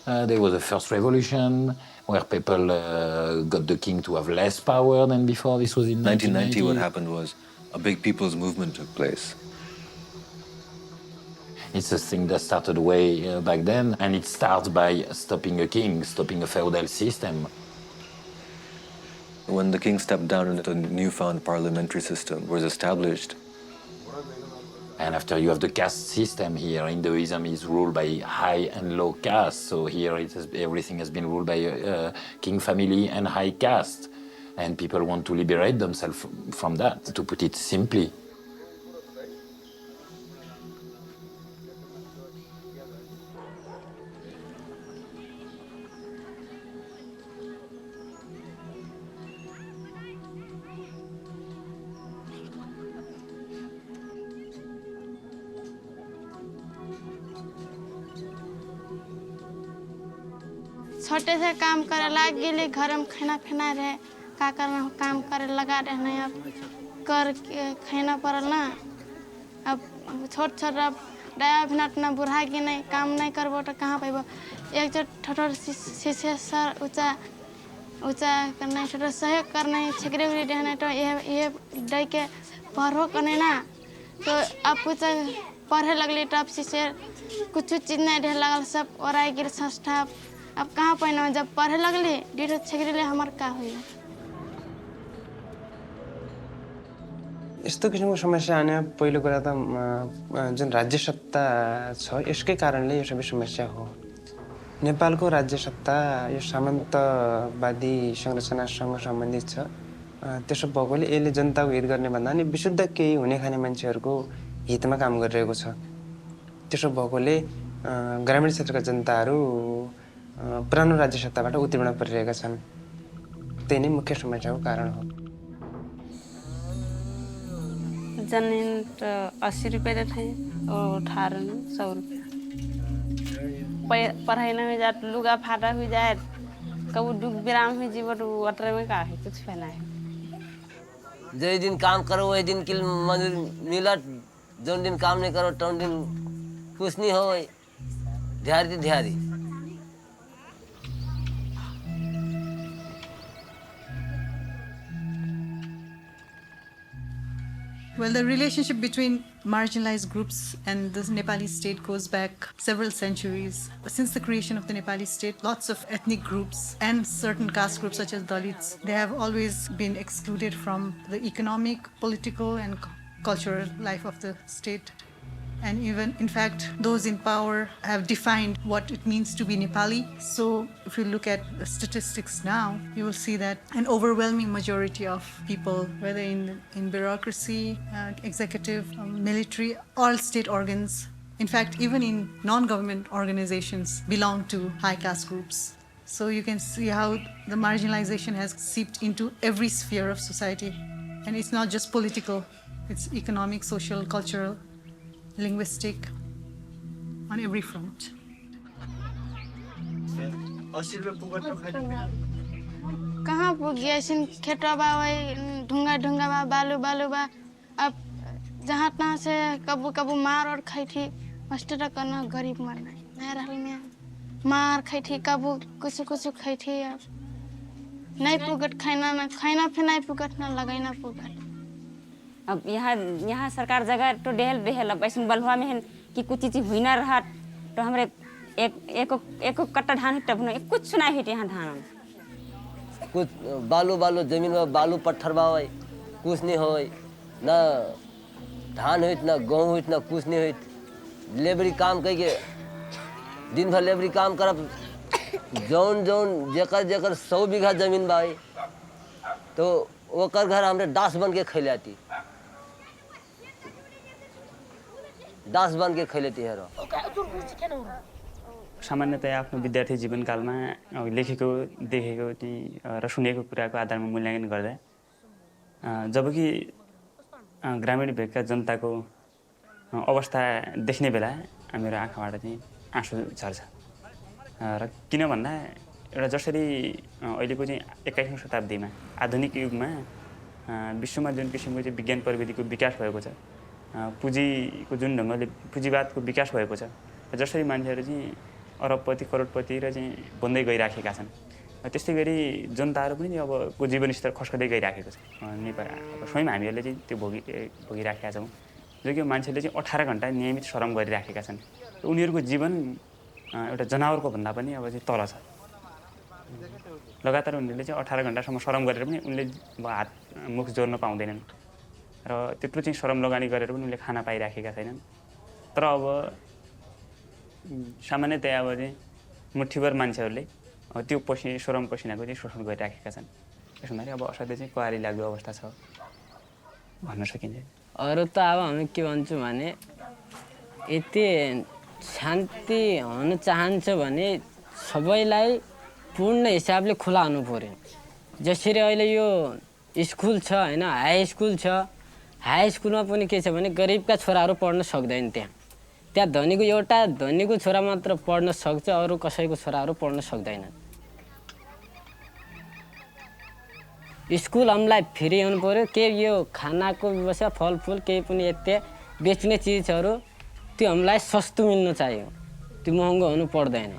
There was a first revolution where people got the king to have less power than before. This was in 1990. 1990. What happened was a big people's movement took place. It's a thing that started way back then, and it starts by stopping a king, stopping a feudal system. When the king stepped down and the newfound parliamentary system was established. And after you have the caste system here, Hinduism is ruled by high and low caste. So here everything has been ruled by a king family and high caste. And people want to liberate themselves from that, to put it simply. छोटे से काम करे लाग गेली घर में खाना पीना रहे का करना काम करे लगा रहना अब कर खाना पड़ल ना अब छोट छोट अब डाया बिना अपना बुढ़ा के नहीं काम नहीं करबो तो कहाँ पैबो एक जो ठठोर शीशे सर ऊंचा ऊंचा करना छोटा सहयोग करना छकरे उड़ी रहना तो ये डे के पढ़ो करने ना तो अब कुछ पढ़े लगली तो अब शीशे कुछ चीज नहीं ढेर लगल सब और आई गिर संस्था अब कहाँ पैना जब पढ़े लगली डीढ़ छेकरीले हमार का हुई यस्तो किसिमको समस्या आने पहिलो कुरा त जुन राज्य सत्ता छ यसकै कारणले यो सबै समस्या हो नेपालको राज्य सत्ता यो सामन्तवादी संरचनासँग सम्बन्धित छ त्यसो भएकोले यसले जनताको हित गर्ने भन्दा नि विशुद्ध केही हुने खाने मान्छेहरूको हितमा काम गरिरहेको छ त्यसो भएकोले ग्रामीण क्षेत्रका जनताहरू पुरानो राज्य सत्ताबाट उत्तीर्ण परिरहेका छन् त्यही नै मुख्य समस्याको कारण हो जमीन तो 80 रुपये देते हैं और 18 में 100 रुपये पढ़ाई न हो जाए लुगा फाटा हो जाए कब दुख विराम हो जीवन अटरे में का है कुछ पहना है जो दिन काम करो वही दिन किल मजदूर मिलत जो दिन काम नहीं करो तो दिन कुछ नहीं हो ध्यारी Well, the relationship between marginalized groups and the Nepali state goes back several centuries. Since the creation of the Nepali state, lots of ethnic groups and certain caste groups such as Dalits, they have always been excluded from the economic, political and cultural life of the state. And even, in fact, those in power have defined what it means to be Nepali. So if you look at the statistics now, you will see that an overwhelming majority of people, whether in bureaucracy, executive, military, all state organs, in fact, even in non-government organizations, belong to high caste groups. So you can see how the marginalization has seeped into every sphere of society. And it's not just political, it's economic, social, cultural, linguistic, on every front. कहाँ पुगिए सिन खेतवा वही ढूंगा ढूंगा बा बालू बालू बा अब जहाँ तहाँ से कबू कबू मार और खाई थी मास्टर करना गरीब मरना नहीं रहल में मार खाई थी कबू कुछ कुछ खाई थी अब नहीं पुगट खाना फिर नहीं पुगट ना लगाई ना पुगट अब यहाँ सरकार जगह तो डेहल अब ऐसे बलुआ में है कि कुछ चीज़ हुई ना रहा तो हमारे एक कट्टा धान तब ना कुछ नहीं है यहाँ धान कुछ बालू जमीन में बालू पत्थर बावे कुछ नहीं होए ना धान होइत ना गेहूँ होइत ना कुछ नहीं होइत लेबरी काम करके दिन भर लेबरी काम करब जौन जेकर 100 बीघा जमीन बावे तो ओकर घर हमरे दास बन के खैलाती दास बन के खैलेती है सामान्यतया आफ्नो विद्यार्थी जीवनकालमा लेखेको देखेको र सुनेको कुराको आधारमा मूल्याङ्कन गर्दा जबकि ग्रामीण भेगका जनताको अवस्था देख्ने बेला मेरो आँखाबाट चाहिँ आँसु झर्छ र किन भन्दा एउटा जसरी अहिलेको चाहिँ 21औं शताब्दीमा आधुनिक युगमा विश्वमा जुन किसिमको चाहिँ विज्ञान प्रविधिको विकास भएको छ पुँजीको जुन ढङ्गले पुँजीवादको विकास भएको छ जसरी मान्छेहरू चाहिँ अरबपति करोडपति र चाहिँ बन्दै गइराखेका छन् त्यस्तै गरी जनताहरू पनि अब को जीवनस्तर खस्कदै गइराखेको छ नेपाल अब स्वयं हामीहरूले चाहिँ त्यो भोगिराखेका छौँ जो कि मान्छेले चाहिँ 18 घन्टा नियमित श्रम गरिराखेका छन् उनीहरूको जीवन एउटा जनावरको भन्दा पनि अब चाहिँ तल छ लगातार उनीहरूले चाहिँ 18 घन्टासम्म श्रम गरेर पनि उनले हात मुख जोड्न पाउँदैनन् र त्यत्रो चाहिँ श्रम लगानी गरेर पनि उनले खाना पाइराखेका छैनन् तर अब सामान्यतया अब चाहिँ मुठीभर मान्छेहरूले त्यो श्रम पसिनाको चाहिँ शोषण गरिराखेका छन् त्यसो हुँदाखेरि अब असाध्यै चाहिँ कहाली लाग्दो अवस्था छ भन्न सकिन्छ अरू त अब हामी के भन्छौँ भने यति शान्ति हुन चाहन्छ भने सबैलाई पूर्ण हिसाबले खुला हुनु पर्यो जसरी अहिले यो स्कुल छ हैन हाई स्कुल छ हाई स्कुलमा पनि के छ भने गरिबका छोराहरू पढ्न सक्दैन त्यहाँ धनीको एउटा धनीको छोरा मात्र पढ्न सक्छ अरू कसैको छोराहरू पढ्न सक्दैनन् स्कुल हामीलाई फ्री हुनु पर्यो के यो खानाको व्यवस्था फलफुल केही पनि यति बेच्ने चिजहरू त्यो हामीलाई सस्तो मिल्न चाहियो त्यो महँगो हुनु पर्दैन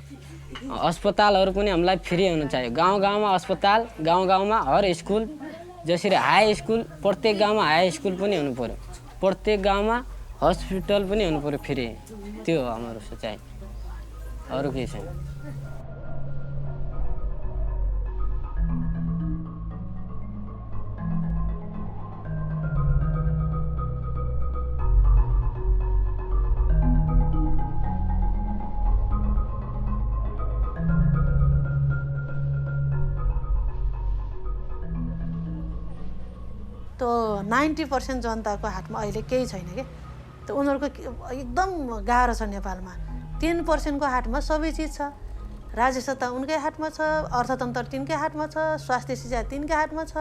अस्पतालहरू पनि हामीलाई फ्री हुनु चाहियो गाउँ गाउँमा अस्पताल गाउँ गाउँमा हर स्कुल जसरी हाई स्कुल प्रत्येक गाउँमा हाई स्कुल पनि हुनु पर्यो प्रत्येक गाउँमा हस्पिटल पनि हुनु पर्यो फ्री त्यो हो हाम्रो सोचाइ अरू केही छैन तो 90% जनताको हातमा अहिले केही छैन के त उनीहरूको एकदम गाह्रो छ नेपालमा 3% को हातमा सबै चिज छ राज्य सत्ता उनकै हातमा छ अर्थतन्त्र तिनकै हातमा छ स्वास्थ्य सेवा तिनकै हातमा छ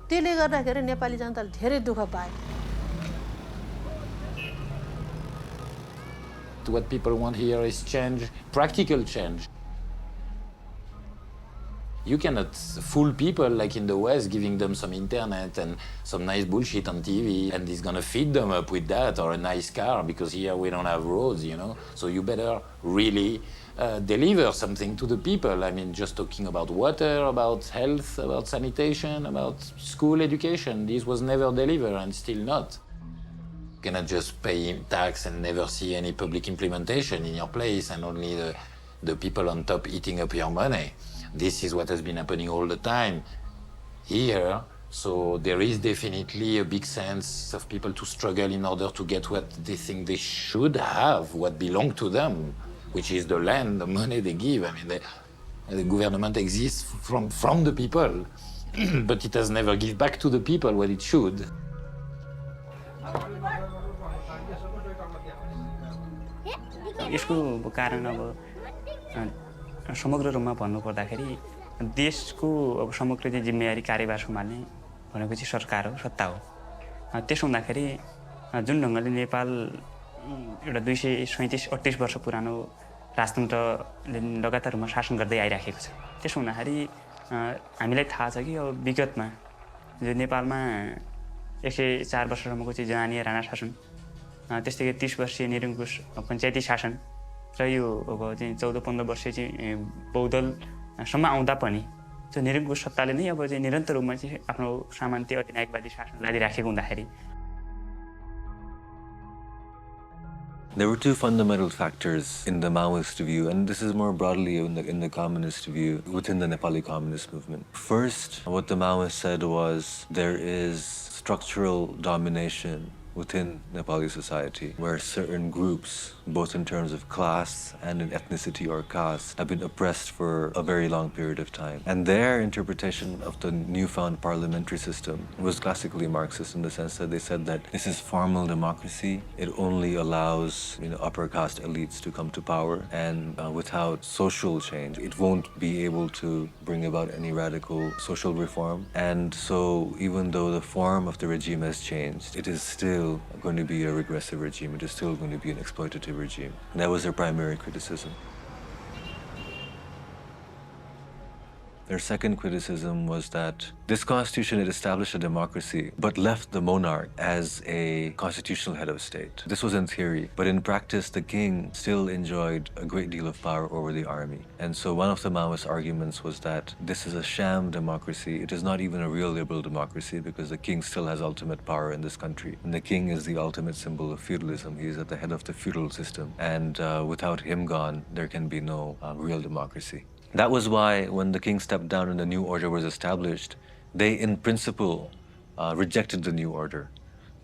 त्यसले गर्दाखेरि नेपाली जनताले धेरै दुःख पाए What people want here is change, practical change. You cannot fool people like in the West, giving them some internet and some nice bullshit on TV, and it's gonna feed them up with that, or a nice car, because here we don't have roads, you know? So you better really deliver something to the people. I mean, just talking about water, about health, about sanitation, about school education. This was never delivered and still not. You cannot just pay tax and never see any public implementation in your place, and only the people on top eating up your money. This is what has been happening all the time here. So there is definitely a big sense of people to struggle in order to get what they think they should have, what belongs to them, which is the land, the money they give. I mean, the government exists from the people, but it has never given back to the people what it should. यसको कारण अब समग्र रूपमा भन्नुपर्दाखेरि देशको अब समग्र चाहिँ जिम्मेवारी कार्यभार सम्हाल्ने भनेको चाहिँ सरकार हो सत्ता हो त्यसो हुँदाखेरि जुन ढङ्गले नेपाल एउटा 237-38 वर्ष पुरानो राजतन्त्रले लगातार रूपमा शासन गर्दै आइराखेको छ त्यसो हुँदाखेरि हामीलाई थाहा छ कि अब विगतमा जो नेपालमा 104 वर्षसम्मको चाहिँ जनानीय राणा शासन त्यस्तै गरी 30 वर्षीय निरङ्कुश पञ्चायती शासन र यो अब चाहिँ 14-15 वर्षीय चाहिँ बहुदलसम्म आउँदा पनि त्यो निरङ्कुश सत्ताले नै अब चाहिँ निरन्तर रूपमा चाहिँ आफ्नो सामन्तीय अधिनायकवादी शासन लादिराखेको हुँदाखेरि There were two fundamental factors in the Maoist view, and this is more broadly in the communist view within the Nepali communist movement. First, what the Maoists said was there is structural domination within Nepali society, where certain groups, both in terms of class and in ethnicity or caste, have been oppressed for a very long period of time. And their interpretation of the newfound parliamentary system was classically Marxist in the sense that they said that this is formal democracy. It only allows upper caste elites to come to power, and without social change, it won't be able to bring about any radical social reform. And so even though the form of the regime has changed, it is still going to be a regressive regime. It is still going to be an exploitative regime. And that was their primary criticism. Their second criticism was that this constitution had established a democracy, but left the monarch as a constitutional head of state. This was in theory, but in practice, the king still enjoyed a great deal of power over the army. And so one of the Maoist arguments was that this is a sham democracy. It is not even a real liberal democracy because the king still has ultimate power in this country. And the king is the ultimate symbol of feudalism. He is at the head of the feudal system. And without him gone, there can be no real democracy. That was why when the king stepped down and the new order was established, they in principle rejected the new order.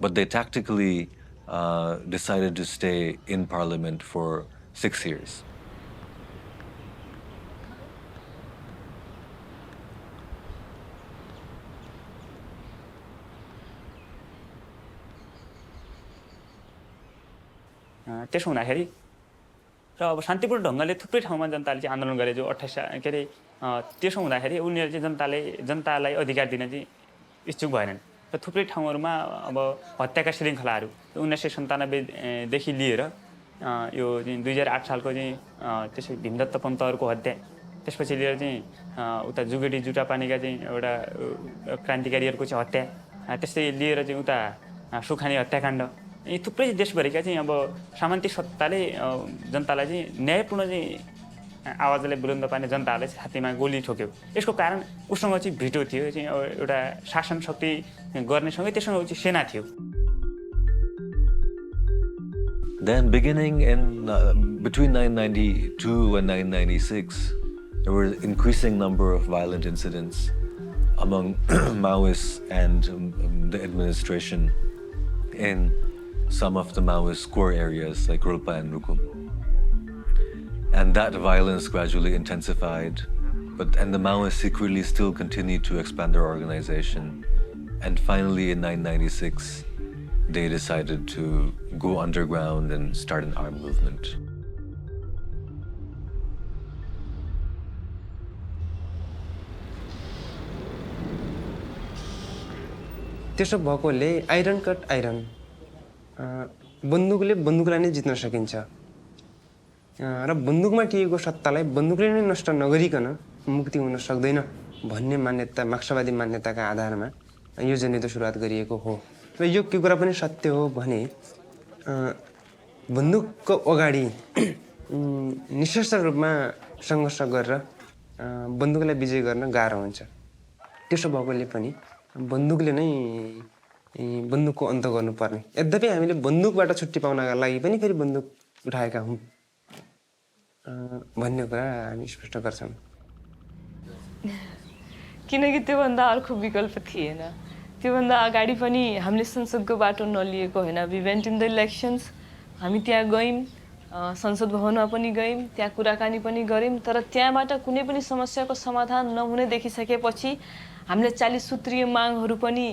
But they tactically decided to stay in parliament for 6 years. त्यसो हुँदाखेरि र अब शान्तिपूर्ण ढङ्गले थुप्रै ठाउँमा जनताले चाहिँ आन्दोलन गरे जो 28 के अरे त्यसो हुँदाखेरि उनीहरू चाहिँ जनतालाई अधिकार दिन चाहिँ इच्छुक भएनन् र थुप्रै ठाउँहरूमा अब हत्याका श्रृङ्खलाहरू 1997 देखि लिएर यो 2008 सालको चाहिँ त्यसै भीमदत्त पन्तहरूको हत्या त्यसपछि लिएर चाहिँ उता जुगेडी जुटापानीका चाहिँ एउटा क्रान्तिकारीहरूको चाहिँ हत्या त्यस्तै लिएर चाहिँ उता सुखानी हत्याकाण्ड यी थुप्रै देशभरिका चाहिँ अब सामन्ती सत्ताले जनतालाई चाहिँ न्यायपूर्ण चाहिँ आवाजलाई बुलन्द पार्ने जनतालाई छातीमा गोली ठोक्यो यसको कारण उसँग चाहिँ भिटो थियो चाहिँ एउटा शासन शक्ति गर्नेसँगै त्यससँग चाहिँ सेना थियो Then beginning in between 1992 and 1996 there were an increasing number of violent incidents among Maoists and the administration in some of the Maoist core areas like Rolpa and Rukum. And that violence gradually intensified, and the Maoists secretly still continued to expand their organization. And finally in 1996, they decided to go underground and start an armed movement. त्यसो भएकोले iron cut iron बन्दुकले बन्दुकलाई नै जित्न सकिन्छ र बन्दुकमा टिकेको सत्तालाई बन्दुकले नै नष्ट नगरिकन मुक्ति हुन सक्दैन भन्ने मान्यता मार्क्सवादी मान्यताका आधारमा यो जनयुद्ध सुरुवात गरिएको हो र यो के कुरा पनि सत्य हो भने बन्दुकको अगाडि निशस्त्र रूपमा संघर्ष गरेर बन्दुकलाई विजय गर्न गाह्रो हुन्छ त्यसो भएकोले पनि बन्दुकले नै बन्दुकको अन्त गर्नुपर्ने यद्यपि हामीले बन्दुकबाट छुट्टी पाउनका लागि पनि फेरि बन्दुक उठाएका हौं भन्ने कुरा हामी स्पष्ट गर्छौं किनकि त्योभन्दा अर्को विकल्प थिएन त्योभन्दा अगाडि पनि हामीले संसदको बाटो नलिएको हैन we went in the elections हामी त्यहाँ गयौं संसद भवनमा पनि गयौं त्यहाँ कुराकानी पनि गर्यौं तर त्यहाँबाट कुनै पनि समस्याको समाधान नहुने देखिसकेपछि हामीले 40 सूत्रीय मागहरू पनि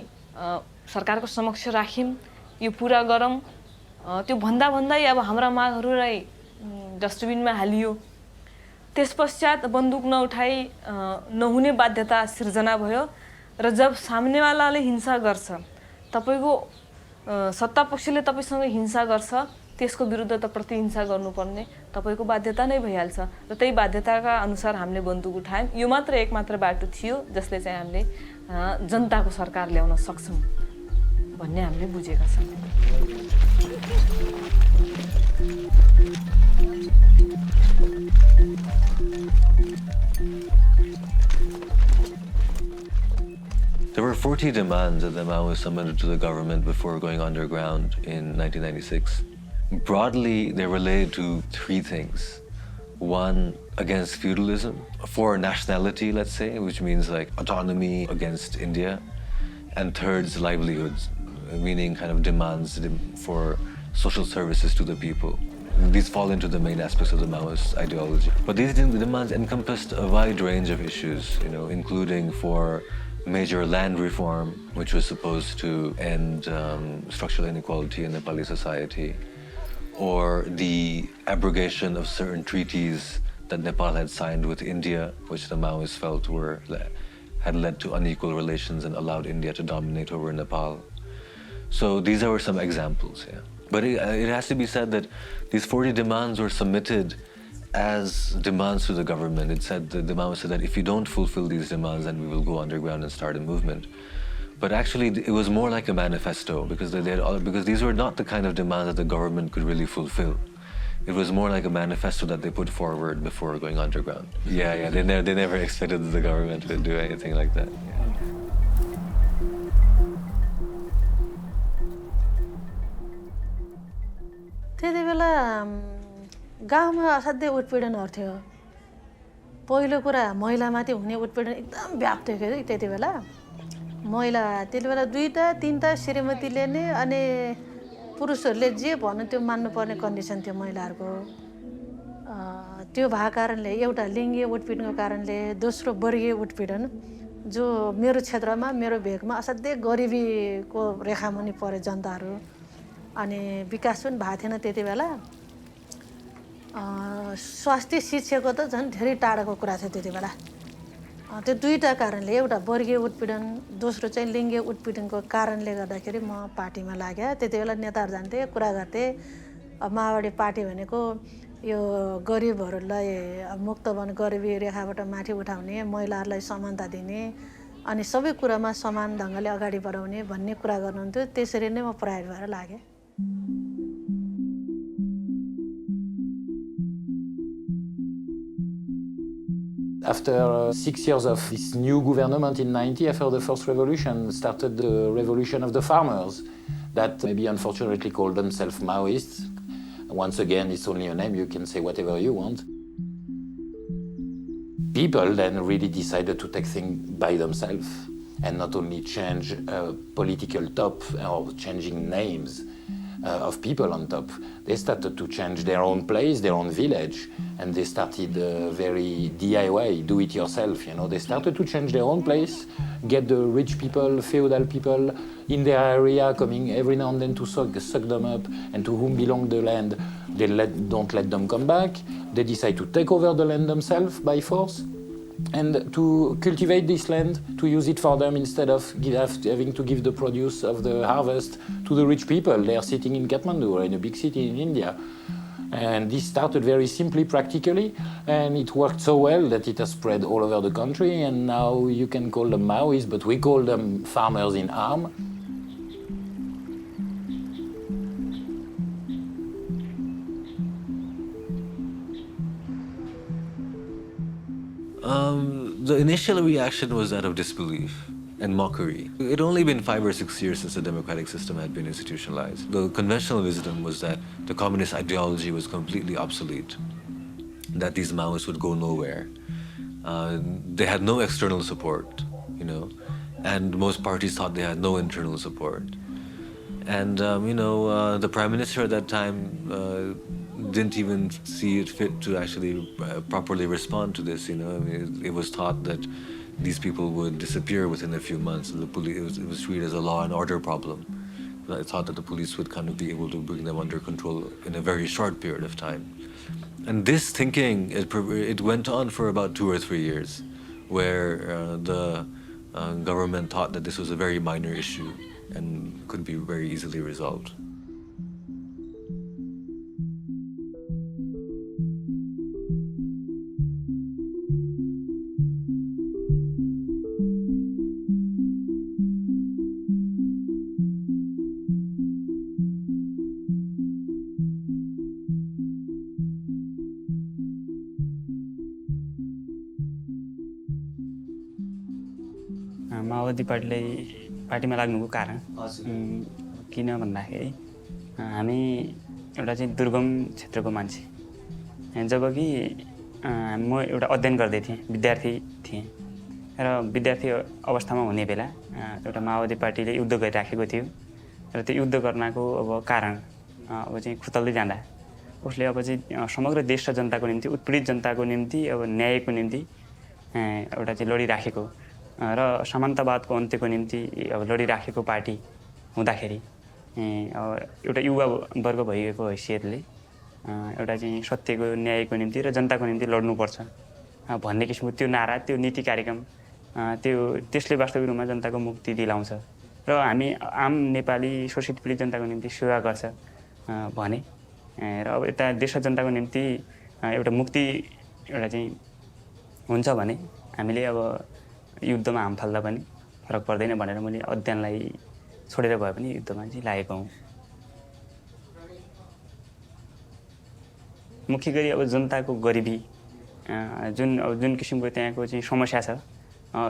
सरकारको समक्ष राख्यौं यो पूरा गरौं त्यो भन्दा भन्दै अब हाम्रा मागहरूलाई डस्टबिनमा हालियो त्यसपश्चात बन्दुक नउठाई नहुने बाध्यता सिर्जना भयो र जब सामनेवालाले हिंसा गर्छ तपाईको सत्ता पक्षले तपाईसँग हिंसा गर्छ त्यसको विरुद्ध त प्रतिहिंसा गर्नुपर्ने तपाईको बाध्यता नै भइहाल्छ र त्यही बाध्यताका अनुसार हामीले बन्दुक उठायौं यो मात्र एकमात्र बाटो थियो जसले चाहिँ हामीले जनताको सरकार ल्याउन सक्छौं भन्ने हामीले बुझेका छौं There were 40 demands that the Maoists submitted to the government before going underground in 1996. Broadly, they related to three things. One, against feudalism, for nationality, let's say, which means like autonomy against India. And third's livelihoods, meaning kind of demands for social services to the people. These fall into the main aspects of the Maoist ideology. But these demands encompassed a wide range of issues, including for major land reform, which was supposed to end structural inequality in Nepali society, or the abrogation of certain treaties that Nepal had signed with India, which the Maoists felt had led to unequal relations and allowed India to dominate over Nepal. So these are some examples, yeah. But it has to be said that these 40 demands were submitted as demands to the government. It said, the Maoists said that if you don't fulfill these demands, then we will go underground and start a movement. But actually, it was more like a manifesto, because because these were not the kind of demands that the government could really fulfill. It was more like a manifesto that they put forward before going underground. Yeah, they never expected the government to do anything like that. त्यति बेला गाउँमा असाध्यै उत्पीडनहरू थियो। पहिलो कुरा महिलामाथि हुने उत्पीडन एकदम व्याप्त थियो कि त्यति बेला। महिला त्यति बेला 2-3 श्रीमतीले नै अनि पुरुषहरूले जे भन्नु त्यो मान्नुपर्ने कन्डिसन थियो महिलाहरूको। त्यो भएको कारणले एउटा लिङ्गीय उत्पीडनको कारणले, दोस्रो वर्गीय उत्पीडन जो मेरो क्षेत्रमा मेरो भेगमा असाध्यै गरिबीको रेखामुनि परे जनताहरू। अनि विकास पनि भएको थिएन त्यति बेला। स्वास्थ्य शिक्षाको त झन् धेरै टाढाको कुरा थियो त्यति बेला। त्यो दुईटा कारणले, एउटा वर्गीय उत्पीडन, दोस्रो चाहिँ लिङ्गीय उत्पीडनको कारणले गर्दाखेरि म पार्टीमा लाग्यो। त्यति बेला नेताहरू जान्थे, कुरा गर्थे। माओवादी पार्टी भनेको यो गरिबहरूलाई मुक्त बन, गरिबी रेखाबाट माथि उठाउने, महिलाहरूलाई समानता दिने अनि सबै कुरामा समान ढङ्गले अगाडि बढाउने भन्ने कुरा गर्नुहुन्थ्यो। त्यसरी नै म प्रयास भएर लागेँ। After 6 years of this new government in 90, after the first revolution, started the revolution of the farmers that maybe unfortunately called themselves Maoists. Once again, it's only a name, you can say whatever you want. People then really decided to take things by themselves and not only change a political top or changing names of people on top. They started to change their own place, their own village, and they started very DIY, do it yourself, you know. They started to change their own place, get the rich people, feudal people in their area coming every now and then to suck them up, and to whom belong the land, they don't let them come back. They decide to take over the land themselves by force and to cultivate this land, to use it for them instead of having to give the produce of the harvest to the rich people. They are sitting in Kathmandu or in a big city in India. And this started very simply, practically, and it worked so well that it has spread all over the country, and now you can call them Maoists, but we call them farmers in arm. The initial reaction was that of disbelief and mockery. It had only been 5 or 6 years since the democratic system had been institutionalized. The conventional wisdom was that the communist ideology was completely obsolete, that these Maoists would go nowhere. They had no external support, you know, and most parties thought they had no internal support. And, the prime minister at that time didn't even see it fit to actually properly respond to this, you know. I mean, it was thought that these people would disappear within a few months. The police, it was treated as a law and order problem. I thought that the police would kind of be able to bring them under control in a very short period of time. And this thinking, it went on for about 2 or 3 years, where the government thought that this was a very minor issue and could be very easily resolved. माओवादी पार्टीमा लाग्नुको कारण किन भन्दाखेरि हामी एउटा चाहिँ दुर्गम क्षेत्रको मान्छे, जबकि म एउटा अध्ययन गर्दै थिएँ, विद्यार्थी थिएँ र विद्यार्थी अवस्थामा हुने बेला एउटा माओवादी पार्टीले युद्ध गरिराखेको थियो र त्यो युद्ध गर्नको अब कारण अब चाहिँ खुतल्दै जाँदा उसले अब चाहिँ समग्र देश र जनताको निम्ति, उत्पीडित जनताको निम्ति अब न्यायको निम्ति एउटा चाहिँ लडिराखेको र समानतावादको अन्त्यको निम्ति अब लडिराखेको पार्टी हुँदाखेरि एउटा युवा वर्ग भइएको हैसियतले एउटा चाहिँ सत्यको, न्यायको निम्ति र जनताको निम्ति लड्नुपर्छ भन्ने किसिमको त्यो नारा, त्यो नीति कार्यक्रम त्यसले वास्तविक रूपमा जनताको मुक्ति दिलाउँछ र हामी आम नेपाली शोषित पीडित जनताको निम्ति सेवा गर्छ भने र अब यता देश र जनताको निम्ति एउटा मुक्ति एउटा चाहिँ हुन्छ भने हामीले अब युद्धमा हाम फाल्दा पनि फरक पर्दैन भनेर मैले अध्ययनलाई छोडेर भए पनि युद्धमा चाहिँ लागेको हुँ। मुख्य गरी अब जनताको गरिबी जुन किसिमको त्यहाँको चाहिँ समस्या छ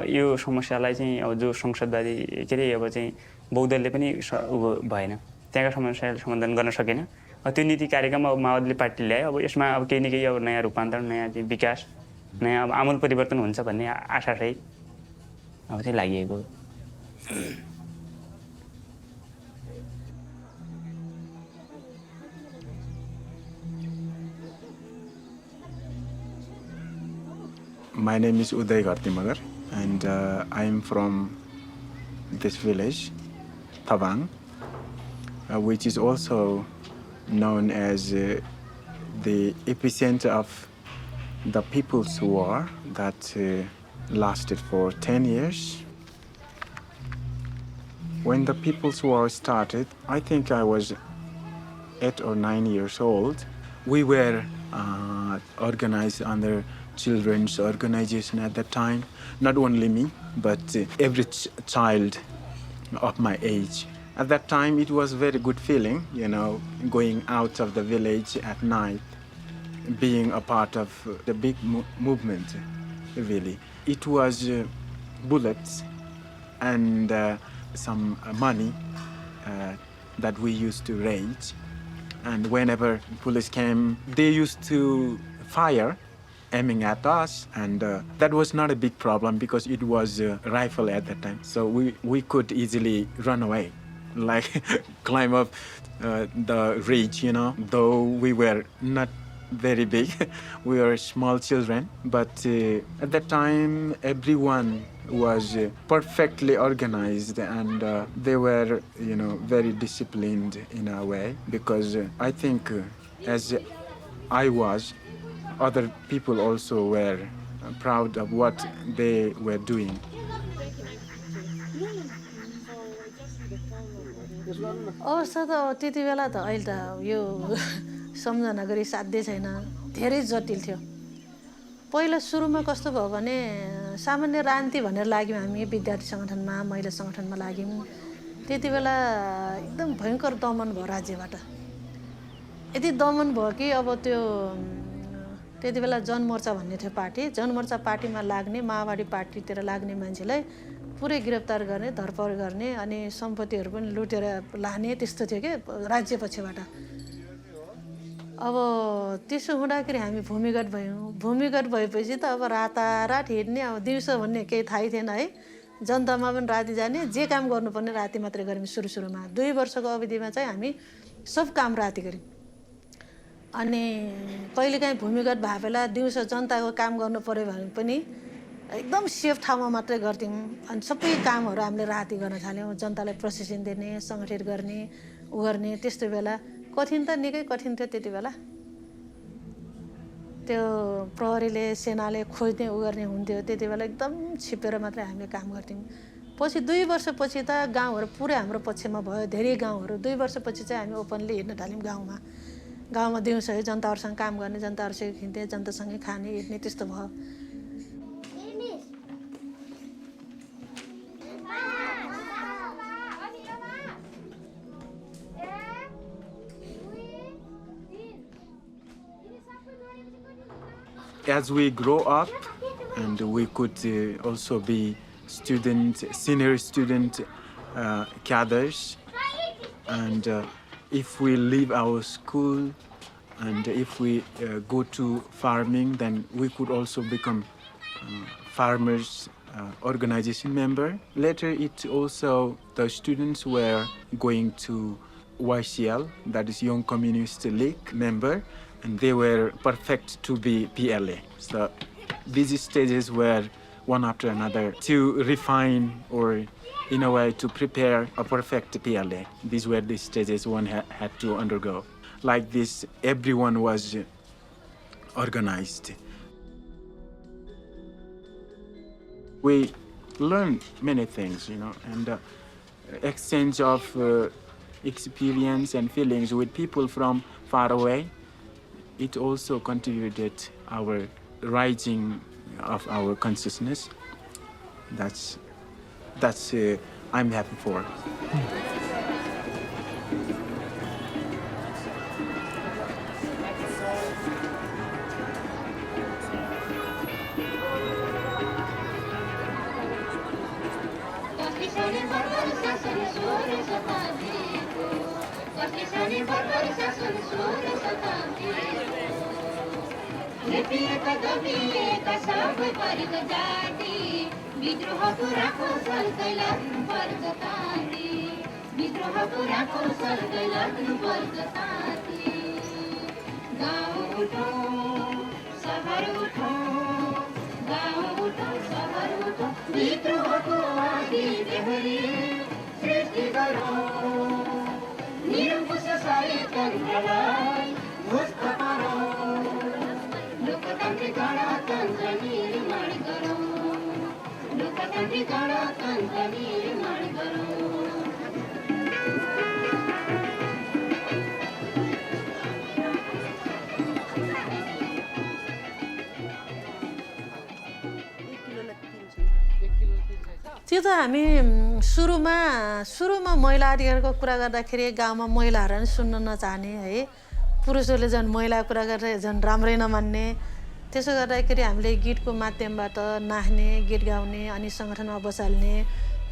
यो समस्यालाई चाहिँ अब जो संसदवादी के अरे अब चाहिँ बहुदलले पनि भएन त्यहाँको समस्यालाई समाधान गर्न सकेन। त्यो नीति कार्यक्रम अब माओवादीले पार्टी ल्यायो। अब यसमा अब केही न केही अब नयाँ रूपान्तरण नयाँ चाहिँ विकास नयाँ अब आमूल परिवर्तन हुन्छ भन्ने आशा चाहिँ अब चाहिँ लागिएको। My name is Uday Gartimagar, and I am from this village, Thabang, which is also known as the epicenter of the People's War that lasted for 10 years. When the People's War started, I think I was 8 or 9 years old. We were organized under children's organization at that time. Not only me, but every child of my age. At that time, it was a very good feeling, you know, going out of the village at night, being a part of the big movement, really. It was bullets and some money that we used to raise. And whenever police came, they used to fire, aiming at us, and that was not a big problem because it was a rifle at that time. So we could easily run away, like climb up the ridge, you know. Though we were not very big, we were small children, but at that time everyone was perfectly organized, and they were, you know, very disciplined in a way, because I think as I was, other people also were proud of what they were doing. अवस्था त त्यति बेला त अहिले त यो सम्झना गरी साध्य छैन, धेरै जटिल थियो। पहिला सुरुमा कस्तो भयो भने सामान्य रान्ति भनेर लाग्यौँ हामी विद्यार्थी सङ्गठनमा, महिला सङ्गठनमा लाग्यौँ। त्यति बेला एकदम भयङ्कर दमन भयो राज्यबाट। यति दमन भयो कि अब त्यो त्यति बेला जनमोर्चा भन्ने थियो पार्टी, जनमोर्चा पार्टीमा लाग्ने, माओवादी पार्टीतिर लाग्ने मान्छेलाई पुरै गिरफ्तार गर्ने, धरपकड गर्ने, अनि सम्पत्तिहरू पनि लुटेर लाने, त्यस्तो थियो के राज्य पक्षबाट। अब त्यसो हुँदाखेरि हामी भूमिगत भयौँ। भूमिगत भएपछि त अब रातारात हिँड्ने, अब दिउँसो भन्ने केही थाहै थिएन है। जनतामा पनि राति जाने, जे काम गर्नुपर्ने राति मात्रै गऱ्यौँ सुरुमा। 2 वर्षको अवधिमा चाहिँ हामी सब काम राति गऱ्यौँ। अनि कहिलेकाहीँ भूमिगत भए बेला दिउँसो जनताको काम गर्नु पर्यो भने पनि एकदम सेफ ठाउँमा मात्रै गर्थ्यौँ। अनि सबै कामहरू हामीले राति गर्न थाल्यौँ। जनतालाई प्रशिक्षण दिने, सङ्गठित गर्ने, उ गर्ने। त्यस्तो बेला कठिन त निकै कठिन थियो त्यति बेला। त्यो प्रहरीले, सेनाले खोज्ने, उ गर्ने हुन्थ्यो। त्यति बेला एकदम छिपेर मात्रै हामीले काम गर्थ्यौँ। पछि 2 वर्षपछि त गाउँहरू पुरै हाम्रो पक्षमा भयो। धेरै गाउँहरू 2 वर्षपछि चाहिँ हामी ओपनली हिँड्न थाल्यौँ गाउँमा। गाउँमा दिउँसो है जनताहरूसँग काम गर्ने, जनताहरूसँग हिँड्ने, जनतासँगै खाने, हिँड्ने, त्यस्तो भयो। As we grow up, and we could also be senior student cadres, and if we leave our school and if we go to farming, then we could also become farmers organization member. Later, the students were going to YCL, that is Young Communist League member, and they were perfect to be PLA. So these stages were one after another to refine, or in a way to prepare a perfect PLA. These were the stages one had to undergo. Like this, everyone was organized. We learned many things, you know, and exchange of experience and feelings with people from far away. it also contributed our rising of our consciousness. That's I'm happy for. त्यो त हामी सुरुमा महिला अधिकारको कुरा गर्दाखेरि गाउँमा महिलाहरू नि सुन्न नचाहने है, पुरुषहरूले झन् महिलाको कुरा गरेर झन् राम्रै नमान्ने। त्यसो गर्दाखेरि हामीले गीतको माध्यमबाट नाच्ने, गीत गाउने, अनि सङ्गठनमा बसाल्ने,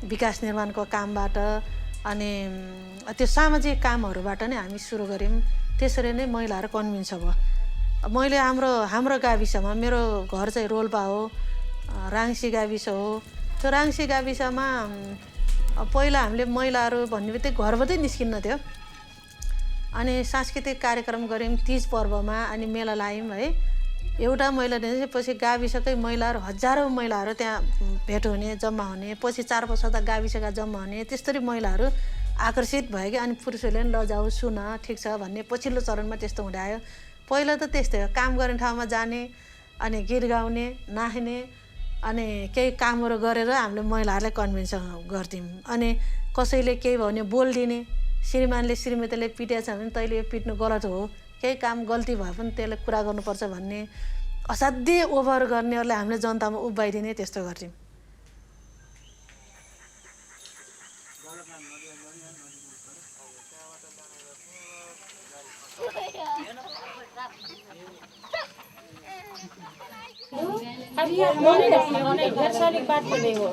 विकास निर्माणको कामबाट अनि त्यो सामाजिक कामहरूबाट नै हामी सुरु गऱ्यौँ। त्यसरी नै महिलाहरू कन्भिन्स भयो। मैले हाम्रो गाविसमा, मेरो घर चाहिँ रोल्पा हो, राङ्सी गाविस हो। त्यो राङ्सी गाविसमा पहिला हामीले महिलाहरू भन्ने बित्तिकै घरबाटै निस्किन्न थियो। अनि सांस्कृतिक कार्यक्रम गऱ्यौँ तीज पर्वमा, अनि मेला लायौँ है। एउटा महिला पछि गाविसकै महिलाहरू, हजारौँ महिलाहरू त्यहाँ भेट हुने, जम्मा हुने। पछि 4 वर्ष त गाविसका जम्मा हुने। त्यस्तरी महिलाहरू आकर्षित भयो कि अनि पुरुषहरूले पनि लजाऊ सुन ठिक छ भन्ने पछिल्लो चरणमा त्यस्तो हुँदै आयो। पहिला त त्यस्तै हो, काम गर्ने ठाउँमा जाने, अनि गीत गाउने, नाच्ने, अनि केही कामहरू गरेर हामीले महिलाहरूलाई कन्भिन्स गर्थ्यौँ। अनि कसैले केही भयो भने बोलिदिने, श्रीमानले श्रीमतीले पिटेछ भने तैँले यो पिट्नु गलत हो, केही काम गल्ती भए पनि त्यसले कुरा गर्नुपर्छ भन्ने असाध्यै ओभर गर्नेहरूलाई हामीले जनतामा उभ्याइदिने, त्यस्तो गर्थ्यौँ। अभी हमारे गाँव में होने घर साल की बात कर रही हो,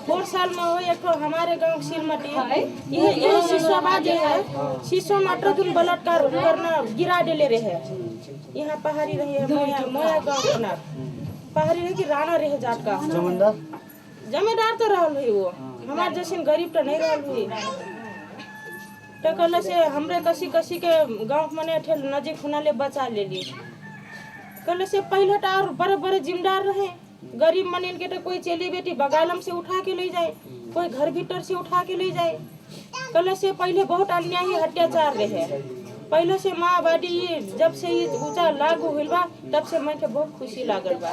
4 साल में हो एक हमारे गाँव सिलमटी ये शिशुआबाद है, शिशु मात्र तुम बलात्कार करना गिरा डेले रहे। यहाँ पहाड़ी रही है, मोया गाँव का नाम पहाड़ी रही कि राणा रहे जाट का जमींदार तो रहल हुई, वो हमारे जैसे गरीब तो नहीं रहल हुई। तो कल से हमरे कसी के गाँव मने नजीक होना ले बचा ले ली। कल से पहले तो और बड़े जिम्मेदार रहे, गरीब मन इनके तो कोई चली बेटी बगालम से उठा के ले जाए, कोई घर भीतर से उठा के ले जाए। कल से पहले बहुत अन्यायी अत्याचार रहे। पहले से माओवादी जब से ये ऊंचा लागू हुई बा तब से मैं के बहुत खुशी लागल बा।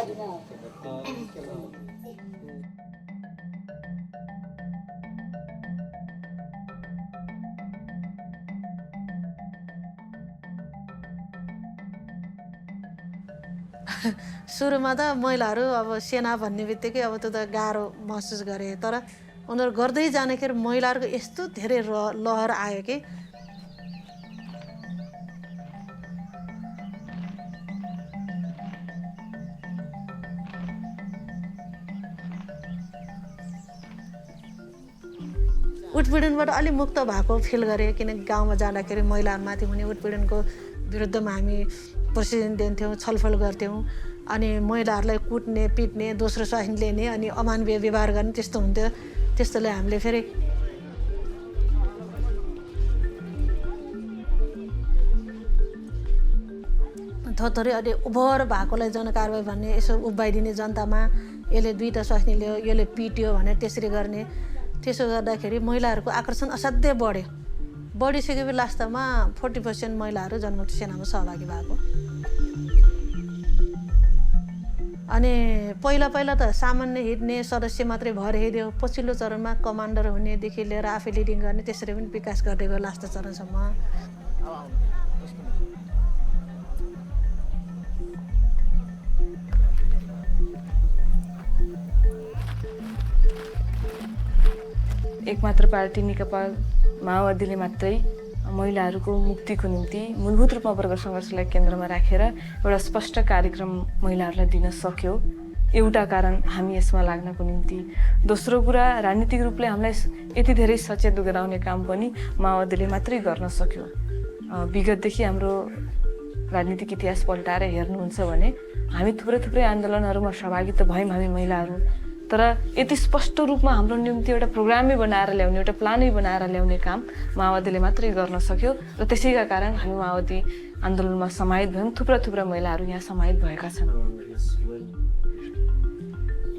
सुरुमा त महिलाहरू अब सेना भन्ने बित्तिकै अब त्यो त गाह्रो महसुस गरे, तर उनीहरू गर्दै जाँदाखेरि महिलाहरूको यस्तो धेरै लहर आयो कि उत्पीडनबाट अलि मुक्त भएको फिल गरे। किन गाउँमा जाँदाखेरि महिलाहरूमाथि हुने उत्पीडनको विरुद्धमा हामी प्रशिक्षण दिन्थ्यौँ, छलफल गर्थ्यौँ। अनि महिलाहरूलाई कुट्ने, पिट्ने, दोस्रो स्वास्नी लिने, अनि अमानवीय व्यवहार गर्ने त्यस्तो हुन्थ्यो। त्यस्तोले हामीले फेरि थोरै अलि ओभर भएकोलाई जनकारवाही भन्ने, यसो उभ्याइदिने जनतामा, यसले 2टा स्वास्नी लियो, यसले पिट्यो भनेर त्यसरी गर्ने। त्यसो गर्दाखेरि महिलाहरूको आकर्षण असाध्यै बढ्यो। बढिसकेपछि लास्टमा 40% महिलाहरू जनमुक्ति सेनामा सहभागी भएको। अनि पहिला त सामान्य हिँड्ने सदस्य मात्रै भएर हिँड्यो। पछिल्लो चरणमा कमान्डर हुनेदेखि लिएर आफै लिडिङ गर्ने, त्यसरी पनि विकास गर्दै गयो लास्ट चरणसम्म। एकमात्र पार्टी नेकपा माओवादीले मात्रै महिलाहरूको मुक्तिको निम्ति मूलभूत रूपमा वर्ग सङ्घर्षलाई केन्द्रमा राखेर एउटा स्पष्ट कार्यक्रम महिलाहरूलाई दिन सक्यो। एउटा कारण हामी यसमा लाग्नको निम्ति। दोस्रो कुरा, राजनीतिक रूपले हामीलाई यति धेरै सचेत गराउने काम पनि माओवादीले मात्रै गर्न सक्यो। विगतदेखि हाम्रो राजनीतिक इतिहास पल्टाएर हेर्नुहुन्छ भने हामी थुप्रै आन्दोलनहरूमा सहभागी त भयौँ हामी महिलाहरू, तर यति स्पष्ट रूपमा हाम्रो निम्ति एउटा प्रोग्रामै बनाएर ल्याउने, एउटा प्लानै बनाएर ल्याउने काम माओवादीले मात्रै गर्न सक्यो र त्यसैका कारण हामी माओवादी आन्दोलनमा समाहित भयौँ। थुप्रा महिलाहरू यहाँ समाहित भएका छन्।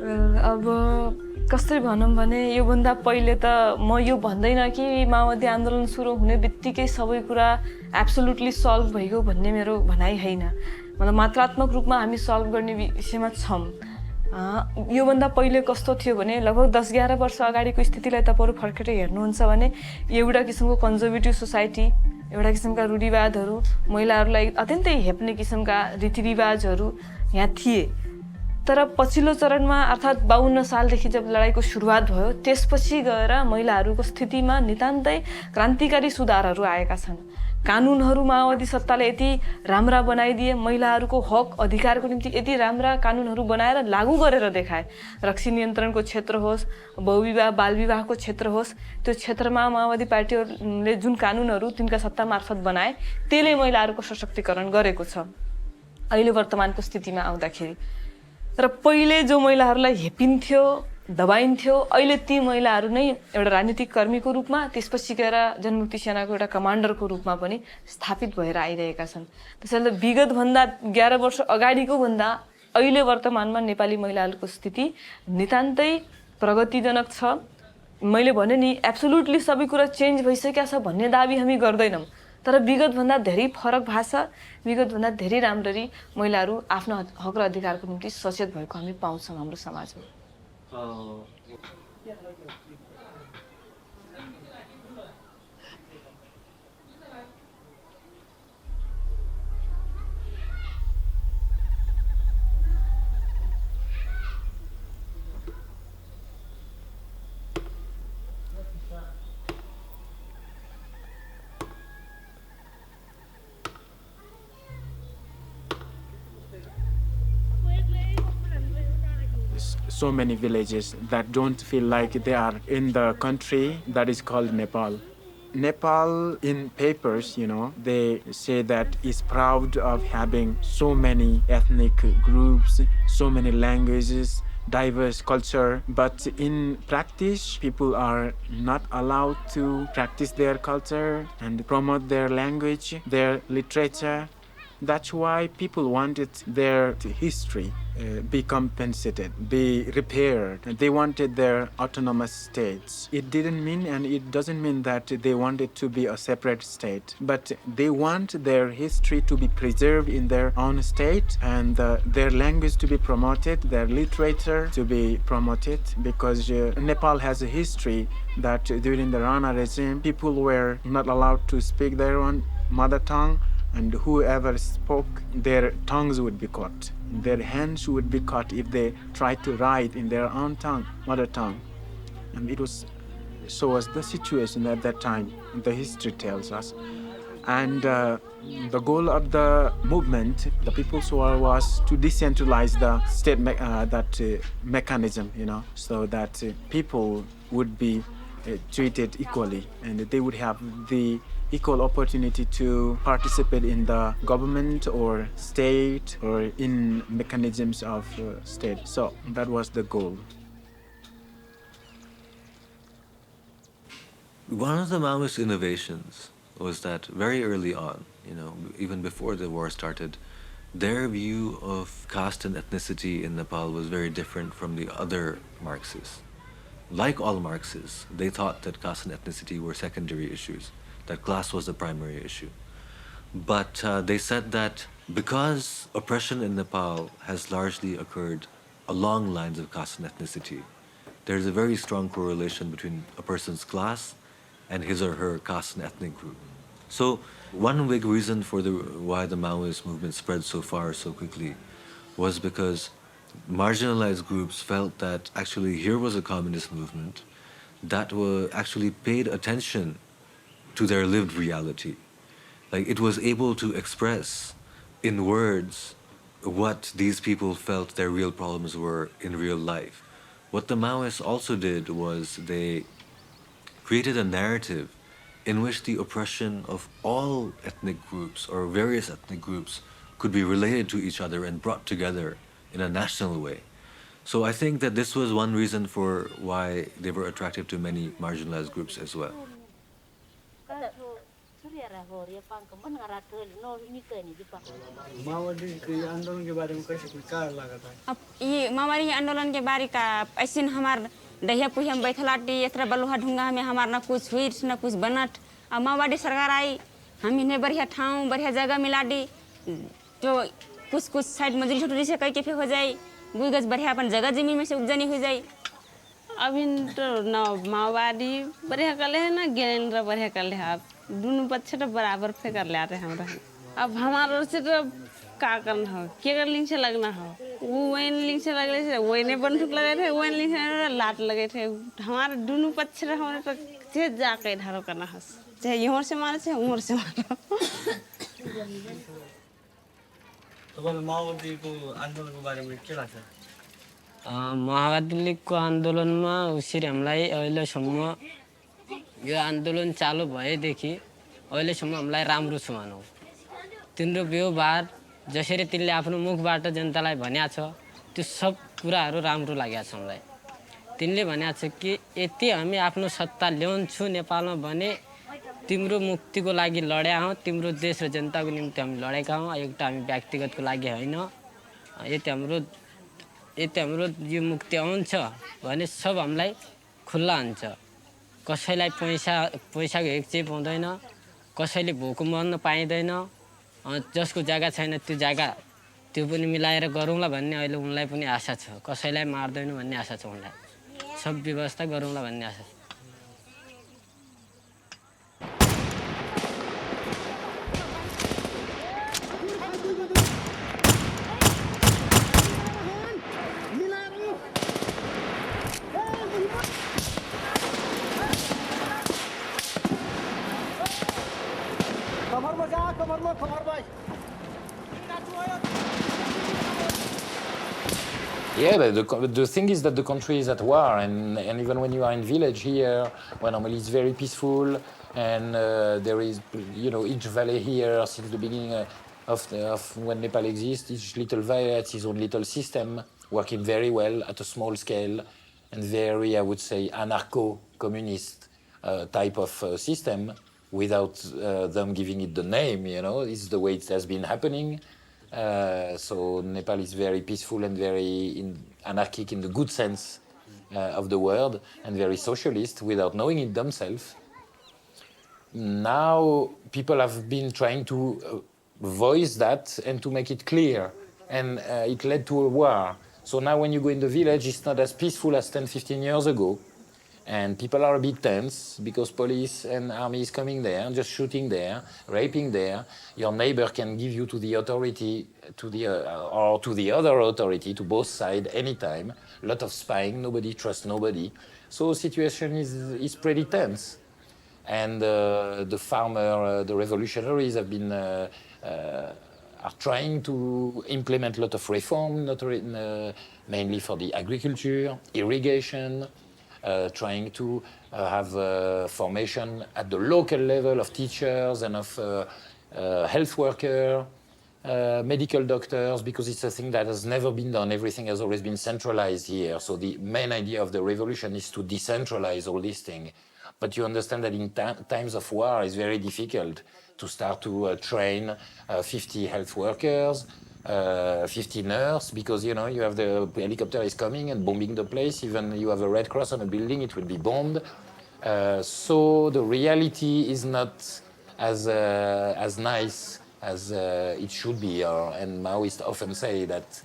अब कसरी भनौँ भने योभन्दा पहिले त म यो भन्दैन कि माओवादी आन्दोलन सुरु हुने बित्तिकै सबै कुरा एब्सोल्युटली सल्भ भइगयो भन्ने मेरो भनाइ होइन। मतलब मात्रात्मक रूपमा हामी सल्भ गर्ने विषयमा छौँ। योभन्दा पहिले कस्तो थियो भने लगभग 10-11 वर्ष अगाडिको स्थितिलाई तपाईँहरू फर्केर हेर्नुहुन्छ भने एउटा किसिमको कन्जर्भेटिभ सोसाइटी, एउटा किसिमका रूढिवादहरू, महिलाहरूलाई अत्यन्तै हेप्ने किसिमका रीतिरिवाजहरू यहाँ थिए। तर पछिल्लो चरणमा अर्थात् 52 सालदेखि जब लडाइँको सुरुवात भयो त्यसपछि गएर महिलाहरूको स्थितिमा नितान्तै क्रान्तिकारी सुधारहरू आएका छन्। कानुनहरू माओवादी सत्ताले यति राम्रा बनाइदिए, महिलाहरूको हक अधिकारको निम्ति यति राम्रा कानुनहरू बनाएर लागू गरेर देखाए। रक्सी नियन्त्रणको क्षेत्र होस्, बहुविवाह बालविवाहको क्षेत्र होस्, त्यो क्षेत्रमा माओवादी पार्टीहरूले जुन कानुनहरू तिनका सत्ता मार्फत बनाए त्यसले महिलाहरूको सशक्तिकरण गरेको छ। अहिले वर्तमानको स्थितिमा आउँदाखेरि र पहिले जो महिलाहरूलाई हेपिन्थ्यो, दबाइन्थ्यो, अहिले ती महिलाहरू नै एउटा राजनीतिक कर्मीको रूपमा, त्यसपछि गएर जनमुक्ति सेनाको एउटा कमान्डरको रूपमा पनि स्थापित भएर आइरहेका छन्। त्यसैले विगतभन्दा 11 वर्ष अगाडिको भन्दा अहिले वर्तमानमा नेपाली महिलाहरूको स्थिति नितान्तै प्रगतिजनक छ। मैले भने नि एब्सोल्युटली सबै कुरा चेन्ज भइसकेका छ भन्ने दाबी हामी गर्दैनौँ, तर विगतभन्दा धेरै फरक भएको छ। विगतभन्दा धेरै राम्ररी महिलाहरू आफ्नो हक र अधिकारको निम्ति सचेत भएको हामी पाउँछौँ हाम्रो समाजमा। So many villages that don't feel like they are in the country that is called Nepal. Nepal, in papers, they say that is proud of having so many ethnic groups, so many languages, diverse culture, but in practice, people are not allowed to practice their culture and promote their language, their literature. That's why people wanted their history be compensated, be repaired. They wanted their autonomous states. It didn't mean, and it doesn't mean that they wanted to be a separate state, but they want their history to be preserved in their own state and their language to be promoted, their literature to be promoted, because Nepal has a history that during the Rana regime, people were not allowed to speak their own mother tongue, and whoever spoke, their tongues would be cut. Their hands would be cut if they tried to write in their own tongue, mother tongue. And so was the situation at that time, the history tells us. And the goal of the movement, the People's War, was to decentralize the state mechanism, so that people would be treated equally and they would have the equal opportunity to participate in the government or state or in mechanisms of state. So that was the goal. One of the Maoist innovations was that very early on, even before the war started, their view of caste and ethnicity in Nepal was very different from the other Marxists. Like all Marxists, they thought that caste and ethnicity were secondary issues, that class was the primary issue. But they said that because oppression in Nepal has largely occurred along lines of caste and ethnicity, there's a very strong correlation between a person's class and his or her caste and ethnic group. So one big reason for why the Maoist movement spread so far so quickly was because marginalized groups felt that actually here was a communist movement that were actually paid attention to their lived reality. Like, it was able to express in words what these people felt their real problems were in real life. What the Maoists also did was they created a narrative in which the oppression of all ethnic groups or various ethnic groups could be related to each other and brought together in a national way. So I think that this was one reason for why they were attractive to many marginalized groups as well. अब ये माओवादी आंदोलन के बारे का ऐसे हमार दहिया पुहिया में बैठलाटी इतना बलुहा ढूंगा में हमार ना कुछ हुई ना कुछ बनत अब माओवादी सरकार आई हम इन्हें बढ़िया ठाव बढ़िया जगह मिला दी जो कुछ साइड मजदूरी छोटी से कई के फिर हो जाए गुई गज बढ़िया अपन जगह जमीन में से उपजनी हो जाए अभी तो ना माओवादी बढ़िया कर ले है ना ज्ञानेंद्र बढ़िया कर ले आप दोनों बच्चे तो बराबर पे कर लेते हैं हमरा अब हमारे से तो का करना हो क्या कर लिंक से लगना हो वो वही लिंक से लगे थे वही ने बंदूक लगे थे वही लिंक से लात लगे थे हमारे दोनों बच्चे हमारे तो जे जाके धारो करना हो चाहे यहाँ से मारे चाहे उमर से मारो तो माओवादी को आंदोलन के बारे में क्या लगता है माओवादीको आन्दोलनमा उसरी हामीलाई अहिलेसम्म यो आन्दोलन चालु भएदेखि अहिलेसम्म हामीलाई राम्रो छ भनौँ तिम्रो व्यवहार जसरी तिनले आफ्नो मुखबाट जनतालाई भनेको छ त्यो सब कुराहरू राम्रो लागेको छ हामीलाई तिनले भनेको छ कि यति हामी आफ्नो सत्ता ल्याउँछु नेपालमा भने तिम्रो मुक्तिको लागि लड्या हौँ तिम्रो देश र जनताको निम्ति हामी लडेका हौँ एउटा हामी व्यक्तिगतको लागि होइन यति हाम्रो यो मुक्ति आउँछ भने सब हामीलाई खुल्ला हुन्छ कसैलाई पैसाको हेक चाहिँ पाउँदैन कसैले भोको मर्न पाइँदैन जसको जग्गा छैन त्यो जग्गा त्यो पनि मिलाएर गरौँला भन्ने अहिले उनलाई पनि आशा छ कसैलाई मार्दैन भन्ने आशा छ उनलाई सब व्यवस्था गरौँला भन्ने आशा छ Yeah, but the thing is that the country is at war, and even when you are in village here, where normally it's very peaceful, and there is, each valley here since the beginning of when Nepal exists, each little valley has its own little system, working very well at a small scale, and very, I would say, anarcho-communist type of system, without them giving it the name, it's the way it has been happening. So Nepal is very peaceful and very anarchic in the good sense of the word, and very socialist without knowing it themselves. Now people have been trying to voice that and to make it clear, and it led to a war. So now when you go in the village, it's not as peaceful as 10, 15 years ago. And people are a bit tense because police and army is coming there, just shooting there, raping there. Your neighbor can give you to the authority, or to the other authority, to both sides anytime. A lot of spying, nobody trusts nobody. So situation is pretty tense. And the farmer, the revolutionaries have been are trying to implement a lot of reform, mainly for the agriculture, irrigation. Trying to have formation at the local level of teachers and of health workers, medical doctors, because it's a thing that has never been done. Everything has always been centralized here. So the main idea of the revolution is to decentralize all these things. But you understand that in times of war, it's very difficult to start to train 50 health workers, 50 nurses, because you have the helicopter is coming and bombing the place. Even you have a Red Cross on a building, it will be bombed. So the reality is not as nice as it should be. And Maoists often say that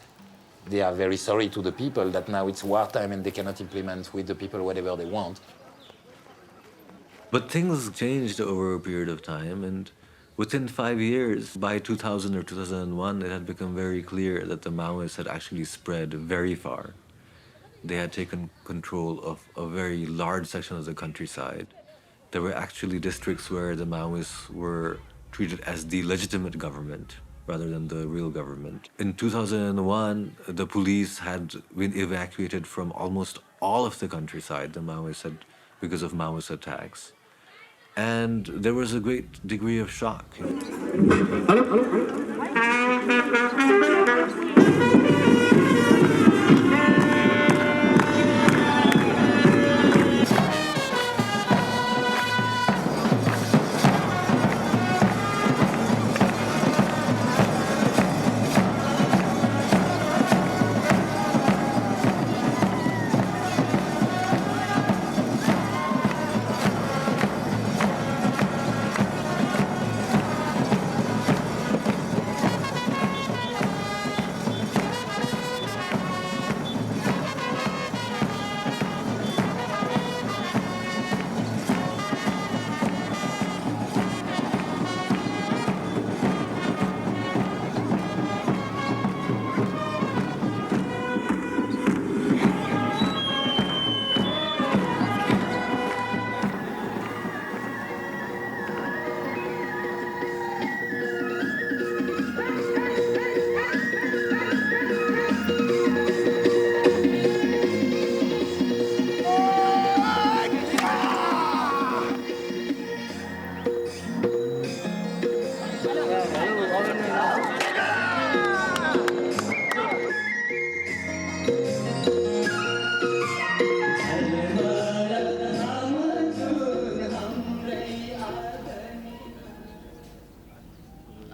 they are very sorry to the people that now it's wartime and they cannot implement with the people whatever they want. But things changed over a period of time, and within 5 years, by 2000 or 2001, it had become very clear that the Maoists had actually spread very far. they had taken control of a very large section of the countryside. There were actually districts where the Maoists were treated as the legitimate government rather than the real government. In 2001, the police had been evacuated from almost all of the countryside, the Maoists said, because of Maoist attacks. And there was a great degree of shock.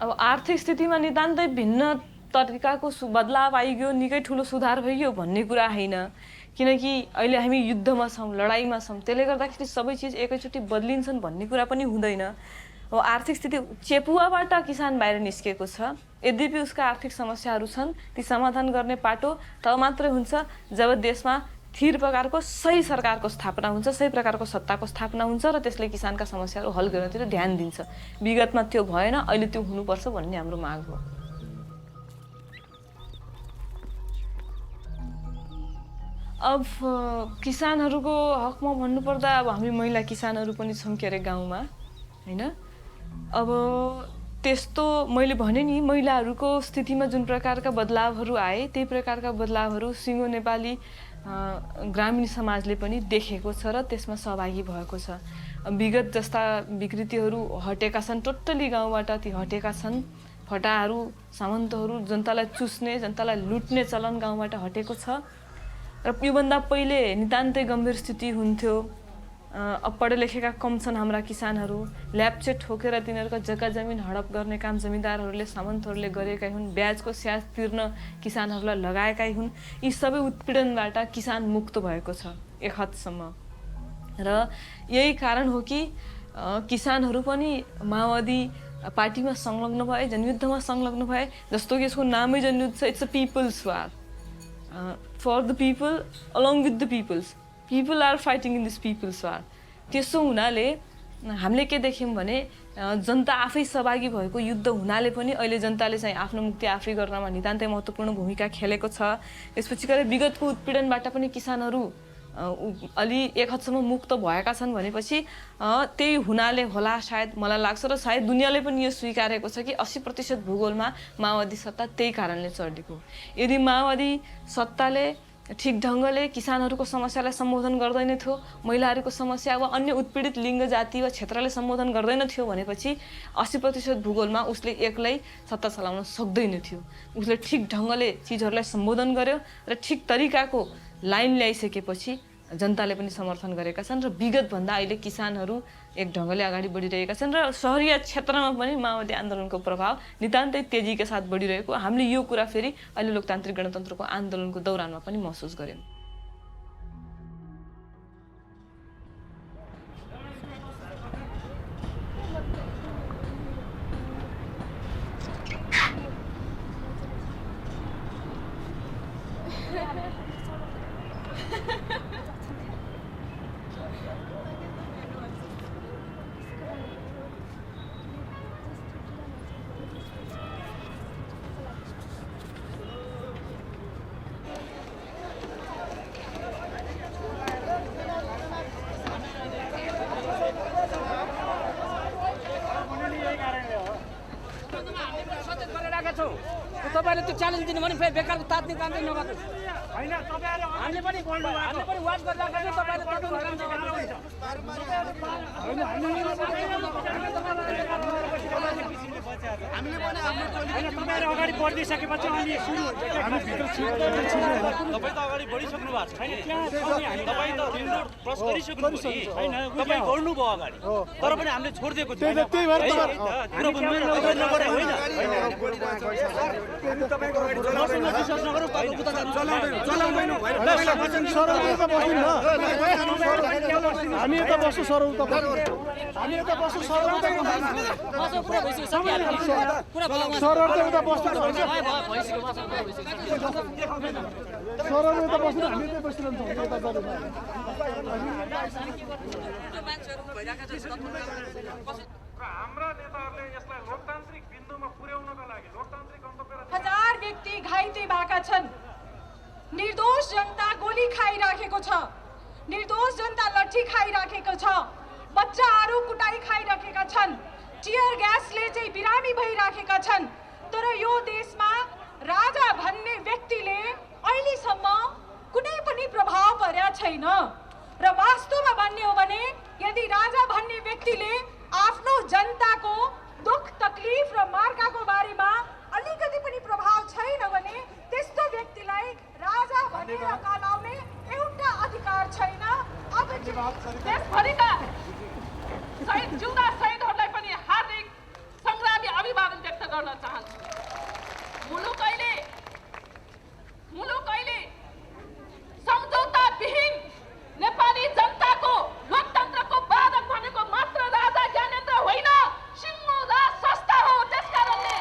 अब आर्थिक स्थितिमा नितान्तै भिन्न तरिकाको बदलाव आइगयो, निकै ठुलो सुधार भइयो भन्ने कुरा हैन, किनकि अहिले हामी युद्धमा छौं, लडाईमा छौं, त्यसले गर्दाखेरि सबै चीज एकैचोटी बदलिन्छन् भन्ने कुरा पनि हुँदैन। अब आर्थिक स्थिति चेपुवाबाट किसान बाहिर निस्केको छ, यद्यपि उसका आर्थिक समस्याहरू छन्, ती समाधान गर्ने पाटो तब मात्रै हुन्छ जब देशमा स्थिर प्रकारको सही सरकारको स्थापना हुन्छ, सही प्रकारको सत्ताको स्थापना हुन्छ र त्यसले किसानका समस्याहरू हल गर्नतिर ध्यान दिन्छ। विगतमा त्यो भएन, अहिले त्यो हुनुपर्छ भन्ने हाम्रो माग हो। अब किसानहरूको हकमा भन्नुपर्दा अब हामी महिला किसानहरू पनि छौं के अरे गाउँमा, हैन? अब त्यस्तो मैले भने नि महिलाहरूको स्थितिमा जुन प्रकारका बदलावहरू आए त्यही प्रकारका बदलावहरू सिङ्गो नेपाली ग्रामीण समाजले पनि देखेको छ र त्यसमा सहभागी भएको छ। विगत जस्ता विकृतिहरू हटेका छन्, टोटली गाउँबाट ती हटेका छन्। फटाहरू, सामन्तहरू, जनतालाई चुस्ने, जनतालाई लुट्ने चलन गाउँबाट हटेको छ र योभन्दा पहिले नितान्तै गम्भीर स्थिति हुन्थ्यो। अब पढे लेखेका कम छन् हाम्रा किसानहरू, ल्याप्चे ठोकेर तिनीहरूको जग्गा जमिन हडप गर्ने काम जमिदारहरूले, सामन्तहरूले गरेका हुन्, ब्याजको स्याज तिर्न किसानहरूलाई लगाएकै हुन्। यी सबै उत्पीडनबाट किसान मुक्त भएको छ एक हदसम्म र यही कारण हो कि किसानहरू पनि माओवादी पार्टीमा संलग्न भए, जनयुद्धमा संलग्न भए। जस्तो कि यसको नामै जनयुद्ध छ, it's a people's war, for the people along with the people's, people are fighting in this people's war. त्यसो हुनाले हामीले के देख्यौँ भने जनता आफै सहभागी भएको युद्ध हुनाले पनि अहिले जनताले चाहिँ आफ्नो मुक्ति आफै गर्नमा नितान्तै महत्त्वपूर्ण भूमिका खेलेको छ। त्यसपछि गएर विगतको उत्पीडनबाट पनि किसानहरू अलि एक हदसम्म मुक्त भएका छन् भनेपछि त्यही हुनाले होला सायद, मलाई लाग्छ र सायद दुनियाँले पनि यो स्वीकारेको छ कि 80% भूगोलमा माओवादी सत्ता त्यही कारणले चढेको। यदि माओवादी सत्ताले ठिक ढङ्गले किसानहरूको समस्यालाई सम्बोधन गर्दैन थियो, महिलाहरूको समस्या वा अन्य उत्पीडित लिङ्ग जाति वा क्षेत्रले सम्बोधन गर्दैन थियो भनेपछि 80% भूगोलमा उसले एक्लै सत्ता चलाउन सक्दैन थियो। उसले ठिक ढङ्गले चिजहरूलाई सम्बोधन गर्यो र ठिक तरिकाको लाइन ल्याइसकेपछि जनताले पनि समर्थन गरेका छन् र विगतभन्दा अहिले किसानहरू एक ढङ्गले अगाडि बढिरहेका छन् र सहरीय क्षेत्रमा पनि माओवादी आन्दोलनको प्रभाव नितान्तै तेजीका साथ बढिरहेको हामीले यो कुरा फेरि अहिले लोकतान्त्रिक गणतन्त्रको आन्दोलनको दौरानमा पनि महसुस गर्यौं। छौँ तपाईँले त्यो च्यालेन्ज दिनु भने फेरि बेकारको तात्ने काम चाहिँ नगर्नु हामीले पनि वाच गरिरहेको छ तपाईँले तपाईहरु अगाडि बढ्दिसकेपछि अनि सुरु हुन्छ हामी भित्र तपाईं त अगाडि बढिसक्नु भएको छैन तपाईं त रिङ रोड क्रस गरिसक्नु भयो छैन तपाईं गर्नु भयो अगाडि तर पनि हामीले छोड्दिएको छैन त्यही भएर पुरो भन्नु नगरे होइन तपाईको अगाडि मसँग विश्वास नगरौ तपाईको त चलाउँदैन सरौमा त बस्नु न हामी यता बस्छु सरौ तपाईँ हामी यता बस्छु सरौ त पुरा भइसक्यो पुरा सरौ त उता बस्नु सरौ उता बस्नु हामी यतै बसिरहन्छौँ यता जाँदैन हाम्रा नेताहरूले यसलाई लोकतान्त्रिक बिन्दुमा पुर्याउनका लागि लोकतान्त्रिक गन्तव्य हजार व्यक्ति घाइते भएका छन् निर्दोष जनता गोली खाइराखेको छ निर्दोष जनता लट्ठी खाइराखेको छ बच्चाहरू कुटाई खाइराखेका छन् टियर ग्यासले चाहिँ बिरामी भइराखेका छन् तर यो देशमा राजा भन्ने व्यक्तिले अहिलेसम्म कुनै पनि प्रभाव पर्या छैन र वास्तवमा भन्ने हो भने यदि राजा भन्ने व्यक्तिले आफ्नो जनताको दुख तकलिफ र मार्काको बारेमा अलिकति पनि प्रभाव छैन भने त्यस्तो व्यक्तिलाई राजा भनेर कहलाउने एउटा अधिकार छैन अब देशभरिका जिउँदा शहीदहरूलाई पनि हार्दिक संग्रामी अभिवादन व्यक्त गर्न चाहन्छु मुलुक अहिले सम्झौता विहीन नेपाली जनताको लोकतन्त्रको बाधक भनेको मात्र राजा ज्ञानेन्द्र होइन सिङ्गो राज संस्था हो त्यसकारणले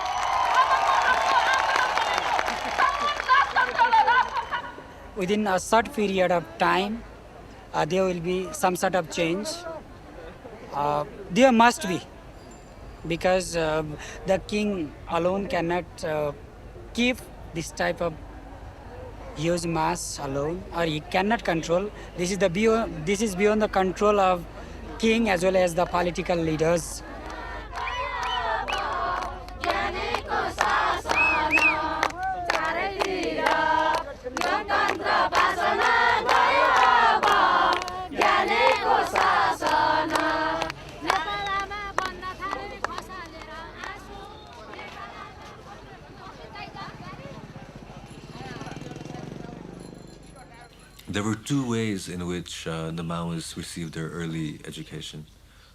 within a short period of time there will be some sort of change. There must be, because the king alone cannot keep this type of huge mass alone, or he cannot control. This is beyond the control of king as well as the political leaders. There were two ways in which the Maoists received their early education.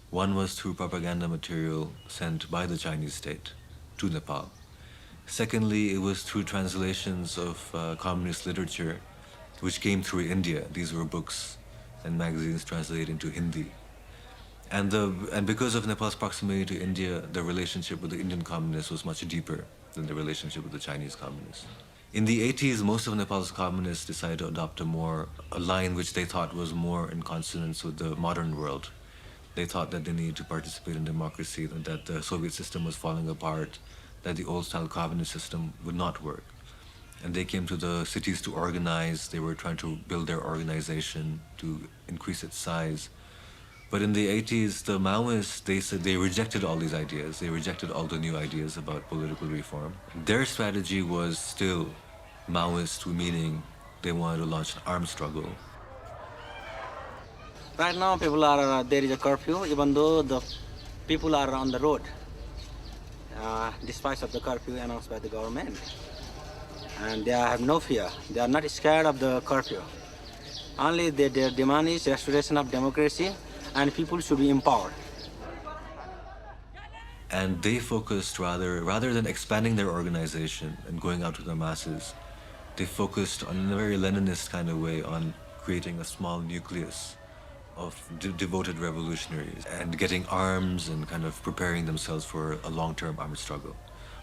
One was through propaganda material sent by the Chinese state to Nepal. Secondly, it was through translations of communist literature which came through India. These were books and magazines translated into Hindi. And because of Nepal's proximity to India, the relationship with the Indian communists was much deeper than the relationship with the Chinese communists. In the 80s, most of Nepal's communists decided to adopt a line which they thought was more in consonance with the modern world. They thought that they needed to participate in democracy, that the Soviet system was falling apart, that the old-style communist system would not work. And they came to the cities to organize. They were trying to build their organization to increase its size. But in the 80s, the Maoists, they said they rejected all these ideas. They rejected all the new ideas about political reform. Their strategy was still Maoist, meaning they wanted to launch an armed struggle. Right now, people are there is a curfew, even though the people are on the road, despite of the curfew announced by the government. And they have no fear. They are not scared of the curfew. Only their demand is restoration of democracy, and people should be empowered. And they focused rather than expanding their organization and going out to the masses, they focused on, in a very Leninist kind of way, on creating a small nucleus of devoted revolutionaries and getting arms and kind of preparing themselves for a long-term armed struggle.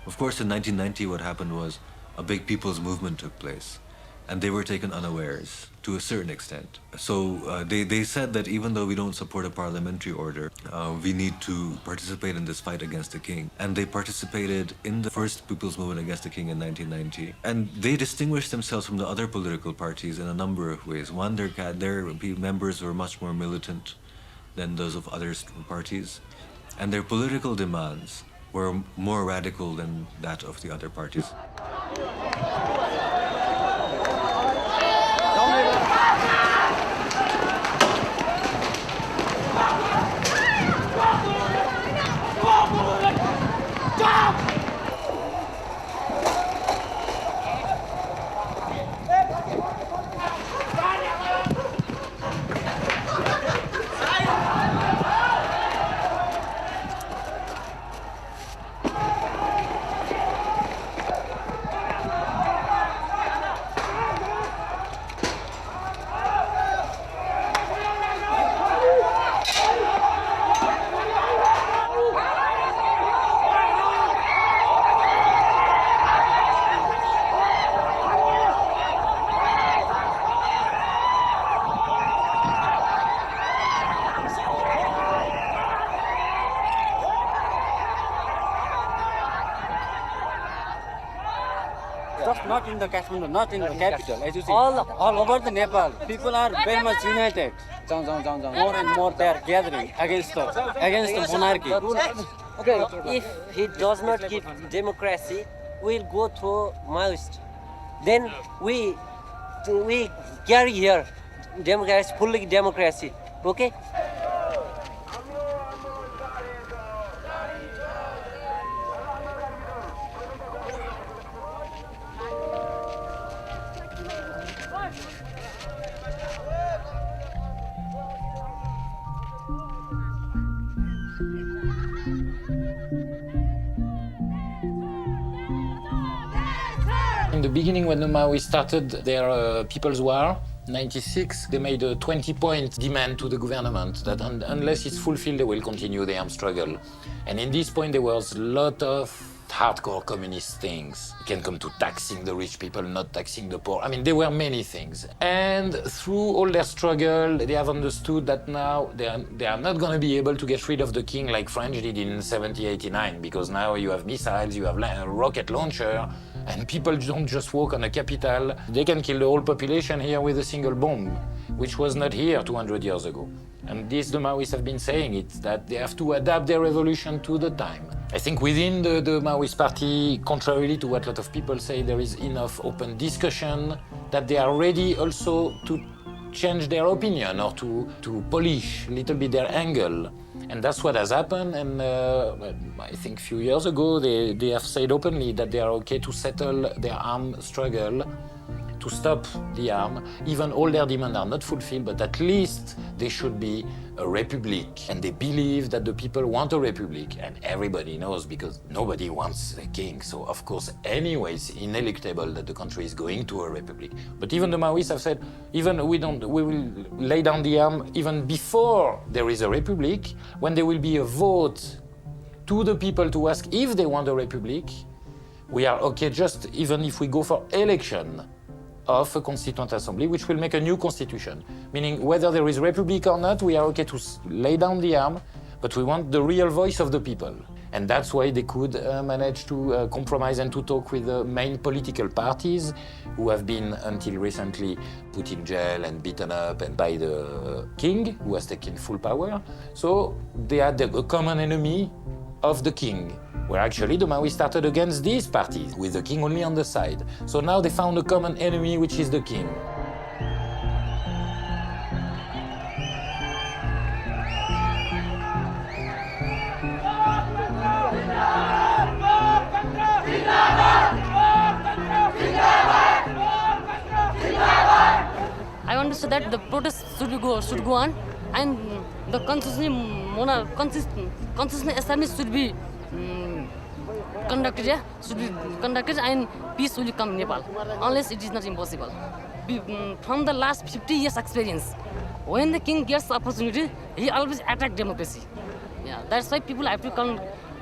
Of course, in 1990, what happened was a big people's movement took place, and they were taken unawares to a certain extent. So they said that even though we don't support a parliamentary order, we need to participate in this fight against the king. And they participated in the first people's movement against the king in 1990. And they distinguished themselves from the other political parties in a number of ways. One, their members were much more militant than those of other parties. And their political demands were more radical than that of the other parties. Just not in the Kathmandu, not in the capital. As you see, all over the Nepal, people are very much united. More and more they are gathering against the monarchy. Okay, if he does not give democracy, we'll go through Maoist. Then we carry here democracy, fully democracy. Okay? In the beginning, when the Maoists started their People's War, 96, they made a 20-point demand to the government that unless it's fulfilled, they will continue the armed struggle. And in this point, there was a lot of hardcore communist things. It can come to taxing the rich people, not taxing the poor. I mean, there were many things. And through all their struggle, they have understood that now they are not going to be able to get rid of the king like French did in 1789, because now you have missiles, you have a rocket launcher, and people don't just walk on a capital. They can kill the whole population here with a single bomb, which was not here 200 years ago. And this, the Maoists have been saying it, that they have to adapt their revolution to the time. I think within the Maoist party, contrarily to what a lot of people say, there is enough open discussion that they are ready also to change their opinion or to polish a little bit their angle. And that's what has happened, and I think a few years ago they have said openly that they are okay to settle their armed struggle, to stop the arm. Even all their demands are not fulfilled, but at least they should be a republic. And they believe that the people want a republic, and everybody knows because nobody wants a king. So of course, anyways, ineluctable that the country is going to a republic. But even the Maoists have said, even we will lay down the arm even before there is a republic, when there will be a vote to the people to ask if they want a republic. We are okay just even if we go for election of a constituent assembly, which will make a new constitution. Meaning whether there is republic or not, we are okay to lay down the arm, but we want the real voice of the people. And that's why they could manage to compromise and to talk with the main political parties who have been until recently put in jail and beaten up and by the king, who has taken full power. So they had a common enemy of the king, where actually the Maoists started against these parties, with the king only on the side. So now they found a common enemy, which is the king. I want to say that the protest should go on, and the consciousness established should be conducted, and peace will come in Nepal, unless it is not impossible. From the last 50 years experience, when the king gets the opportunity, he always attacks democracy. Yeah, that's why people have to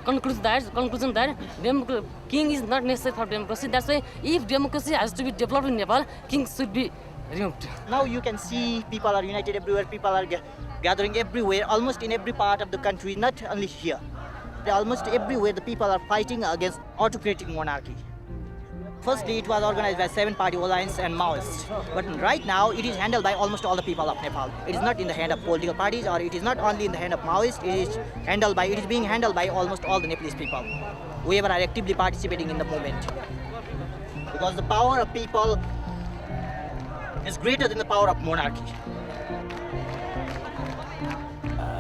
conclusion that king is not necessary for democracy. That's why if democracy has to be developed in Nepal, king should be removed. Now you can see people are united everywhere, people are gathering everywhere, almost in every part of the country, not only here. Almost everywhere the people are fighting against autocratic monarchy. Firstly, it was organized by 7-party alliance and Maoists. But right now, it is handled by almost all the people of Nepal. It is not in the hand of political parties, or it is not only in the hand of Maoists. It is being handled by almost all the Nepalese people, whoever are actively participating in the movement. Because the power of people is greater than the power of monarchy.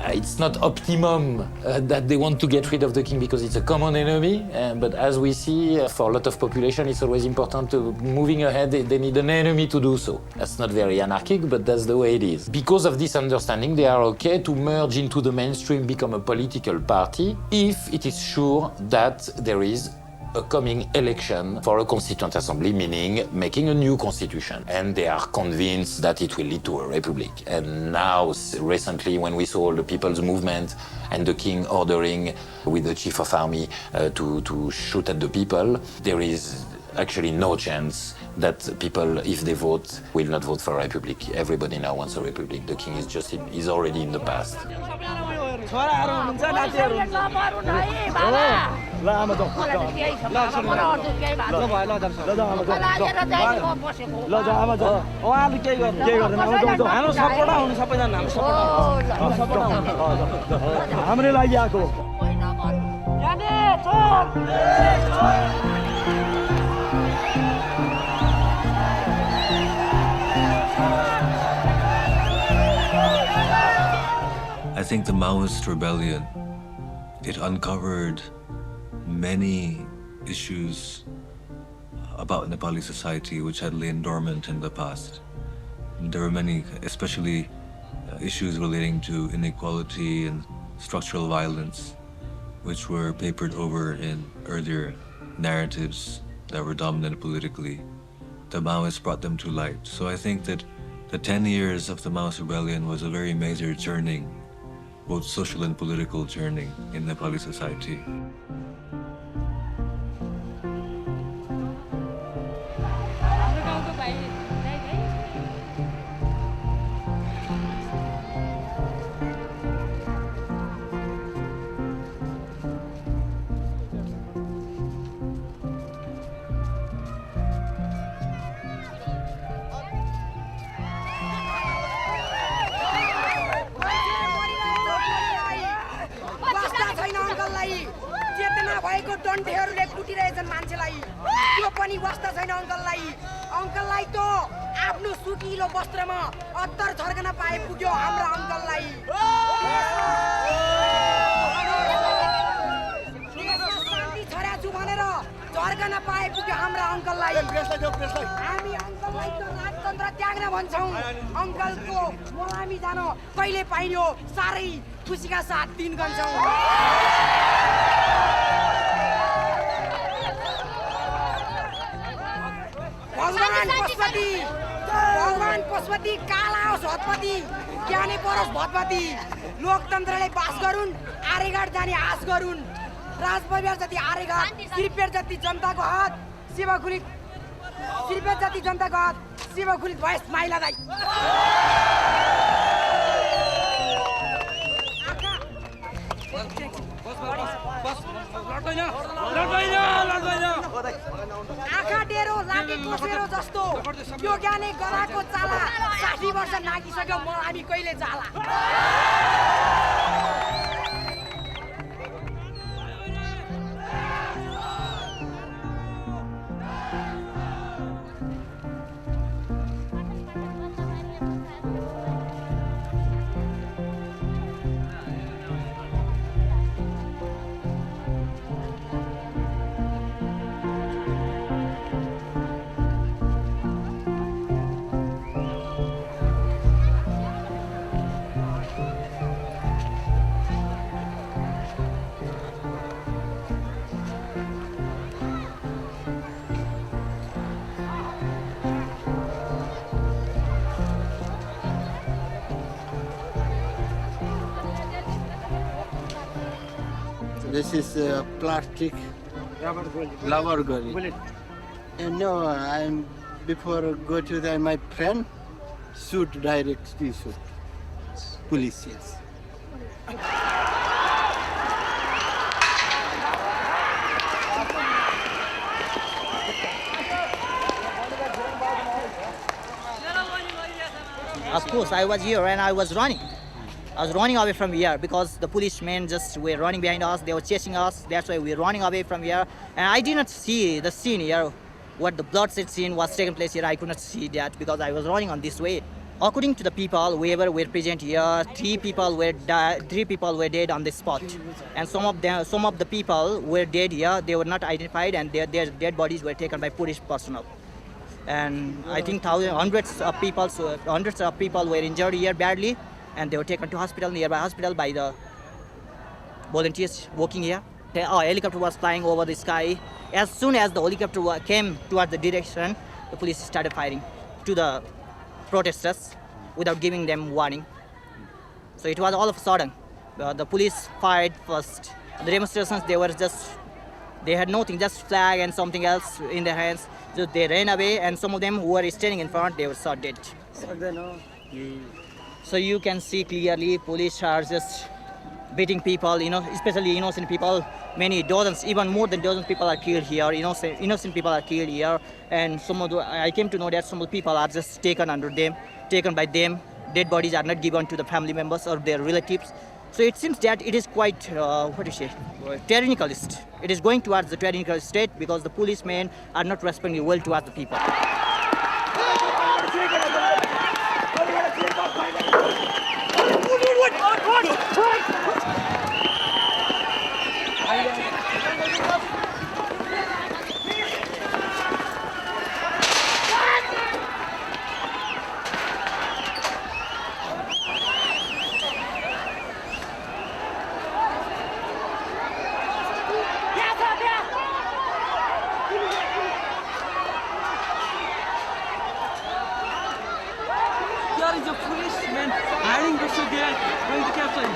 It's not optimum that they want to get rid of the king because it's a common enemy, but as we see, for a lot of population, it's always important to moving ahead, they need an enemy to do so. That's not very anarchic, but that's the way it is. Because of this understanding, they are okay to merge into the mainstream, become a political party, if it is sure that there is a coming election for a constituent assembly, meaning making a new constitution. And they are convinced that it will lead to a republic. And now, recently, when we saw the people's movement and the king ordering with the chief of army to shoot at the people, there is actually no chance that people, if they vote, will not vote for a republic. Everybody now wants a republic. The king is already in the past. I think the Maoist rebellion, it uncovered many issues about Nepali society which had lain dormant in the past. There were many, especially issues relating to inequality and structural violence, which were papered over in earlier narratives that were dominant politically. The Maoists brought them to light. So I think that the 10 years of the Maoist rebellion was a very major turning, both social and political turning in Nepali society. डन्ठीहरूले कुटिरहेछन् मान्छेलाई त्यो पनि वास्ता छैन अङ्कललाई अङ्कललाई त आफ्नो सुकिलो वस्त्रमा अत्तर छर्कन पाए पुग्यो हाम्रो अङ्कललाई देशमा शान्ति छर्याछु भनेर झर्कन पाए पुग्यो हाम्रो अङ्कललाई हामी अङ्कललाई त राजतन्त्र त्याग्न भन्छौँ अङ्कलको मलामी जान कहिले पाइयो साह्रै खुसीका साथ दिन गन्छौँ भगवान पशुपति काला होस् हतपति ज्ञाने परोस् भतपति लोकतन्त्रले बास गरून् आरेघाट जाने आश गरून् राजपरिवार जति आरेघाट त्रिपेट जति जनताको हात शिवखुलित त्रिपेट जति जनताको हात शिवखुलित भएस माइला दाइ आँखा डेरो लाटे कोसेरो जस्तो यो ज्ञाने गलाको चाला 60 वर्ष नागिसक्यो म हामी कहिले जाला This is plastic rubber bullet. No, I'm before go to my friend shoot directly shoot police. Yes. Of course, I was here and I was running. I was running away from here because the policemen just were running behind us. They were chasing us. That's why we were running away from here. And I did not see the scene here. What the bloodshed scene was taking place here, I could not see that because I was running on this way. According to the people, whoever were present here, 3 people were dead on the spot. And some of the people were dead here. They were not identified, and their dead bodies were taken by police personnel. And I think hundreds of people were injured here badly, and they were taken to nearby hospital by the volunteers working here. A helicopter was flying over the sky. As soon as the helicopter came towards the direction, the police started firing to the protesters without giving them warning. So it was all of a sudden. The police fired first. The demonstrations, they had nothing, just flag and something else in their hands. So they ran away, and some of them who were standing in front, they were shot dead. So you can see clearly police are just beating people, especially innocent people. Many dozens, even more than dozens people are killed here. Innocent people are killed here. And I came to know that some of the people are just taken by them. Dead bodies are not given to the family members or their relatives. So it seems that it is quite, tyrannicalist. It is going towards the tyrannical state because the policemen are not responding well towards the people. There is a policeman hiding also there, going to capture him.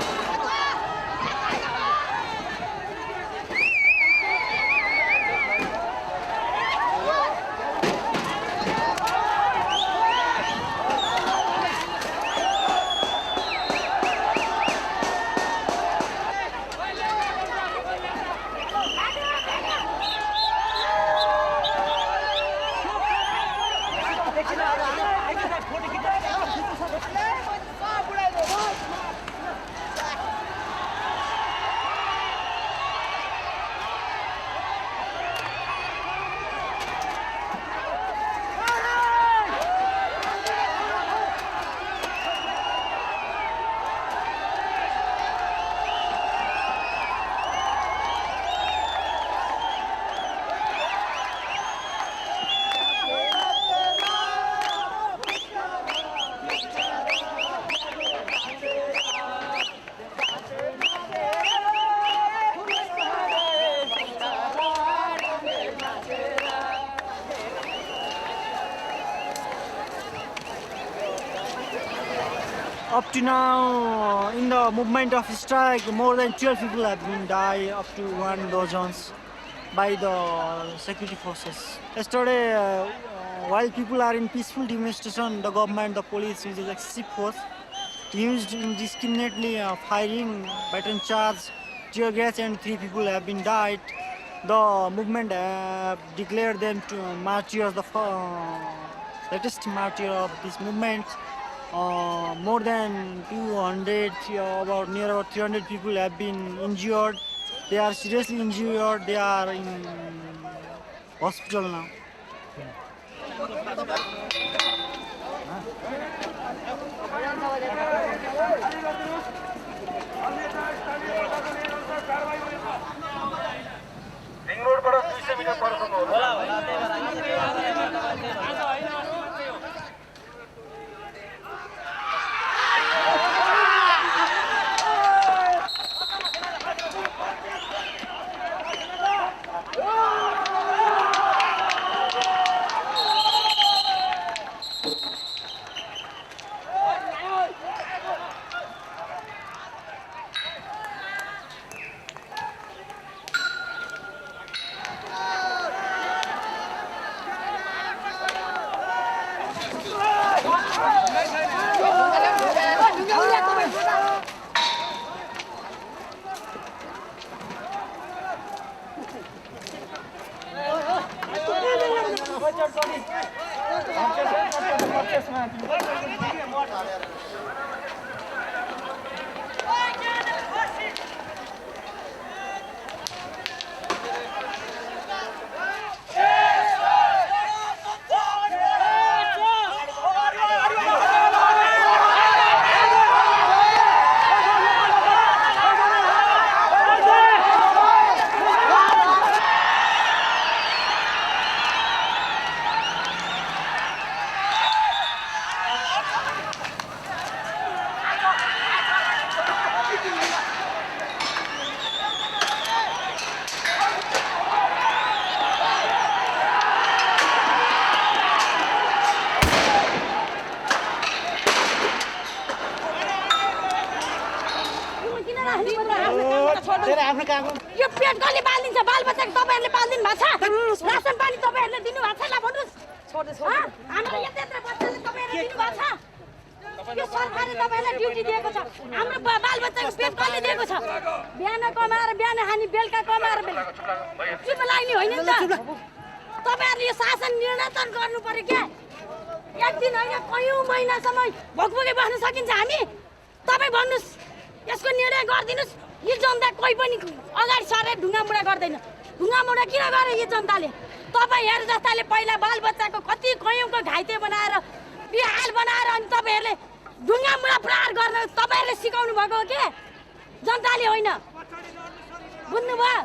Up to now, in the movement of strike, more than 12 people have been died, up to 1 dozen by the security forces. Yesterday, while people are in peaceful demonstration, the government, the police uses excessive force, used indiscriminately firing, baton charge, tear gas, and 3 people have been died. The movement declared them to martyrs, the latest martyr of this movement. More than 200, near about 300 people have been injured. They are seriously injured. They are in hospital now. यो पेट कसले पालिदिन्छ बालबच्चा तपाईँहरूले पालिदिनु भएको छ रासन पानी तपाईँहरूले दिनुभएको छ ल भन्नुहोस् हाम्रो यत्रो बच्चाले तपाईँहरूले दिनुभएको छ यो सरकारले तपाईँलाई ड्युटी दिएको छ हाम्रो बालबच्चाको पेट कसले दिएको छ बिहान कमाएर बिहान खाने बेलुका कमाएर चुप लाग्ने होइन नि त तपाईँहरूले यो शासन नियन्त्रण गर्नु पर्यो क्या एक दिन होइन कयौँ महिनासम्म भोकभोकै बस्न सकिन्छ हामी तपाईँ भन्नुहोस् यसको निर्णय गरिदिनुहोस् यो जनता कोही पनि अगाडि सरेर ढुङ्गामुढा गर्दैन ढुङ्गामुढा किन गरे यो जनताले तपाईँहरू जस्ताले पहिला बालबच्चाको कति कयौँको घाइते बनाएर बिहाल बनाएर अनि तपाईँहरूले ढुङ्गामुढा प्रहार गर्न तपाईँहरूले सिकाउनु भएको हो के जनताले होइन बुझ्नुभयो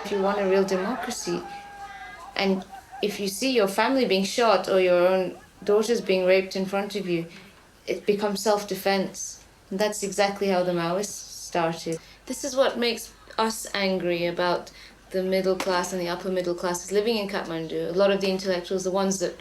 If you want a real democracy, and if you see your family being shot or your own daughters being raped in front of you, it becomes self-defense. And that's exactly how the Maoists started. This is what makes us angry about the middle class and the upper middle classes living in Kathmandu. A lot of the intellectuals, the ones that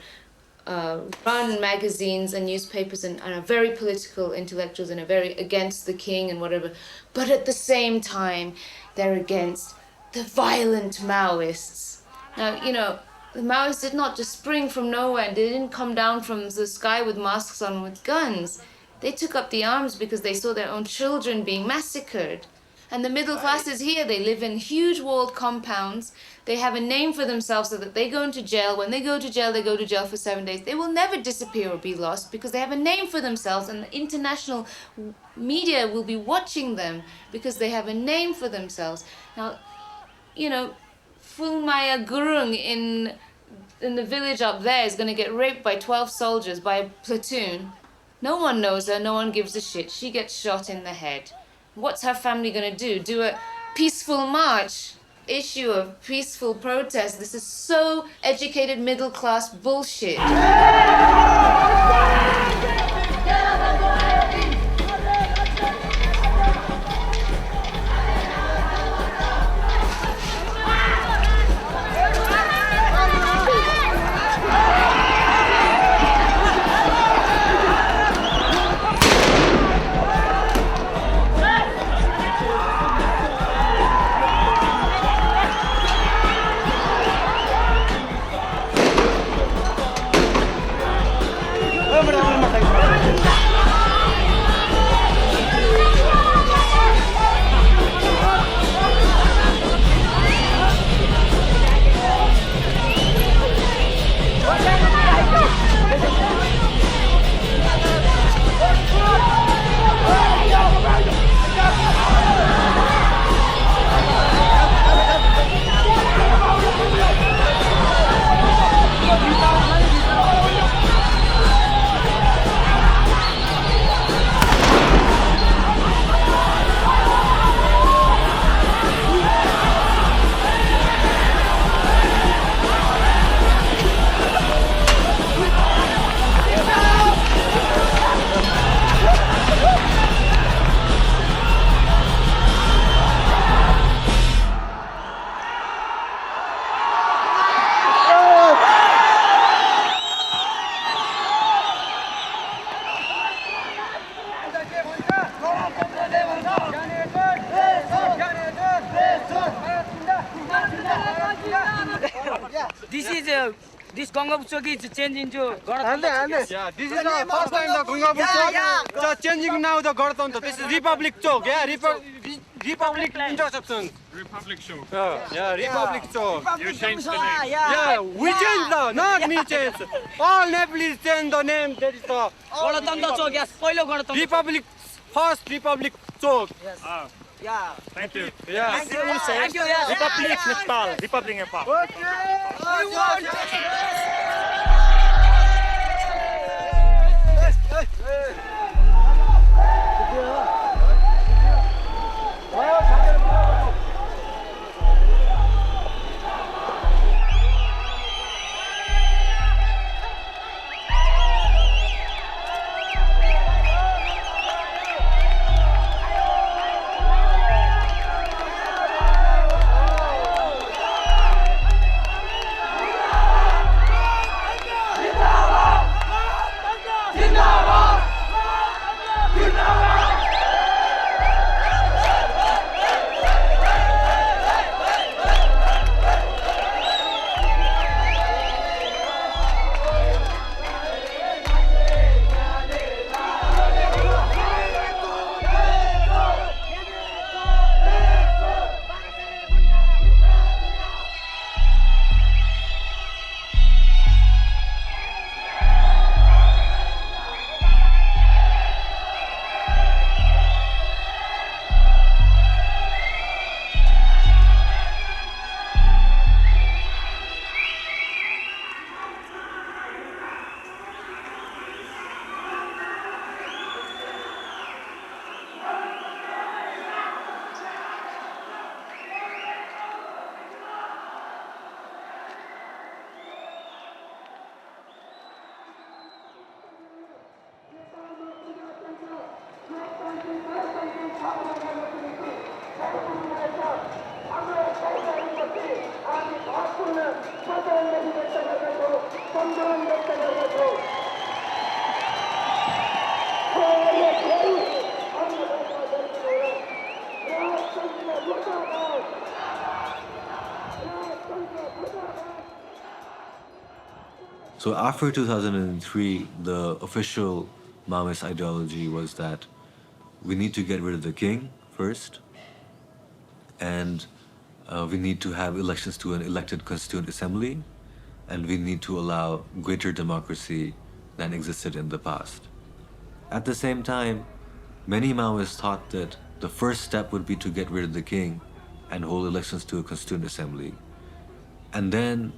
run magazines and newspapers and are very political intellectuals and are very against the king and whatever, but at the same time they're against the violent Maoists. Now, you know, the Maoists did not just spring from nowhere and they didn't come down from the sky with masks on with guns. They took up the arms because they saw their own children being massacred. And the middle classes here, they live in huge walled compounds. They have a name for themselves so that they go into jail. When they go to jail, they go to jail for 7 days. They will never disappear or be lost because they have a name for themselves, and the international media will be watching them because they have a name for themselves. Now, you know, Fulmaya Gurung in the village up there is going to get raped by 12 soldiers, by a platoon. No one knows her, no one gives a shit. She gets shot in the head. What's her family going to do? Do a peaceful march? Issue a peaceful protest? This is so educated middle class bullshit. This Gunga Choki is changing to Yeah, this is the first time the Gunga Chok is changing now the Gordon. This is Republic Chok, yeah, Republic interception. Republic Chok. Yeah, Republic Chok. You changed the name. Yeah, we changed the, not me change. All Nepalese change the name. That is the Ganatantra Chok, yes. Republic, first Republic Chok. Yes. Yeah. Thank you. Yeah. Thank you. Thank you. Republic Nepal. Republic Nepal. So after 2003, the official Maoist ideology was that we need to get rid of the king first, and we need to have elections to an elected constituent assembly, and we need to allow greater democracy than existed in the past. At the same time, many Maoists thought that the first step would be to get rid of the king and hold elections to a constituent assembly. And then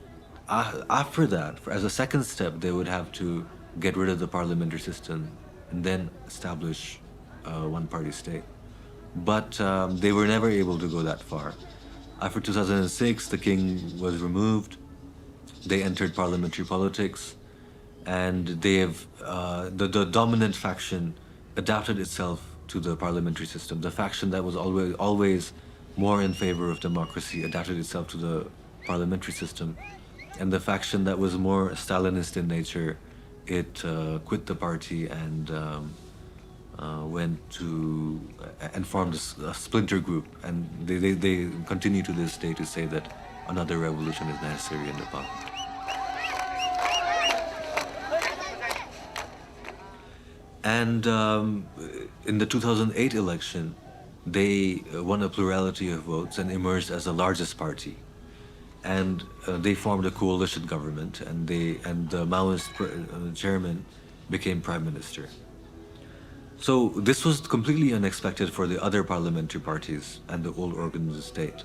after that, as a second step, they would have to get rid of the parliamentary system and then establish a one-party state. But they were never able to go that far. After 2006, the king was removed. They entered parliamentary politics, and they have the dominant faction adapted itself to the parliamentary system. The faction that was always more in favor of democracy adapted itself to the parliamentary system, and the faction that was more Stalinist in nature, it quit the party and went to and formed a splinter group, and they continue to this day to say that another revolution is necessary in Nepal. And in the 2008 election, they won a plurality of votes and emerged as the largest party. And they formed a coalition government, and the Maoist chairman became prime minister. So this was completely unexpected for the other parliamentary parties and the old organs of the state,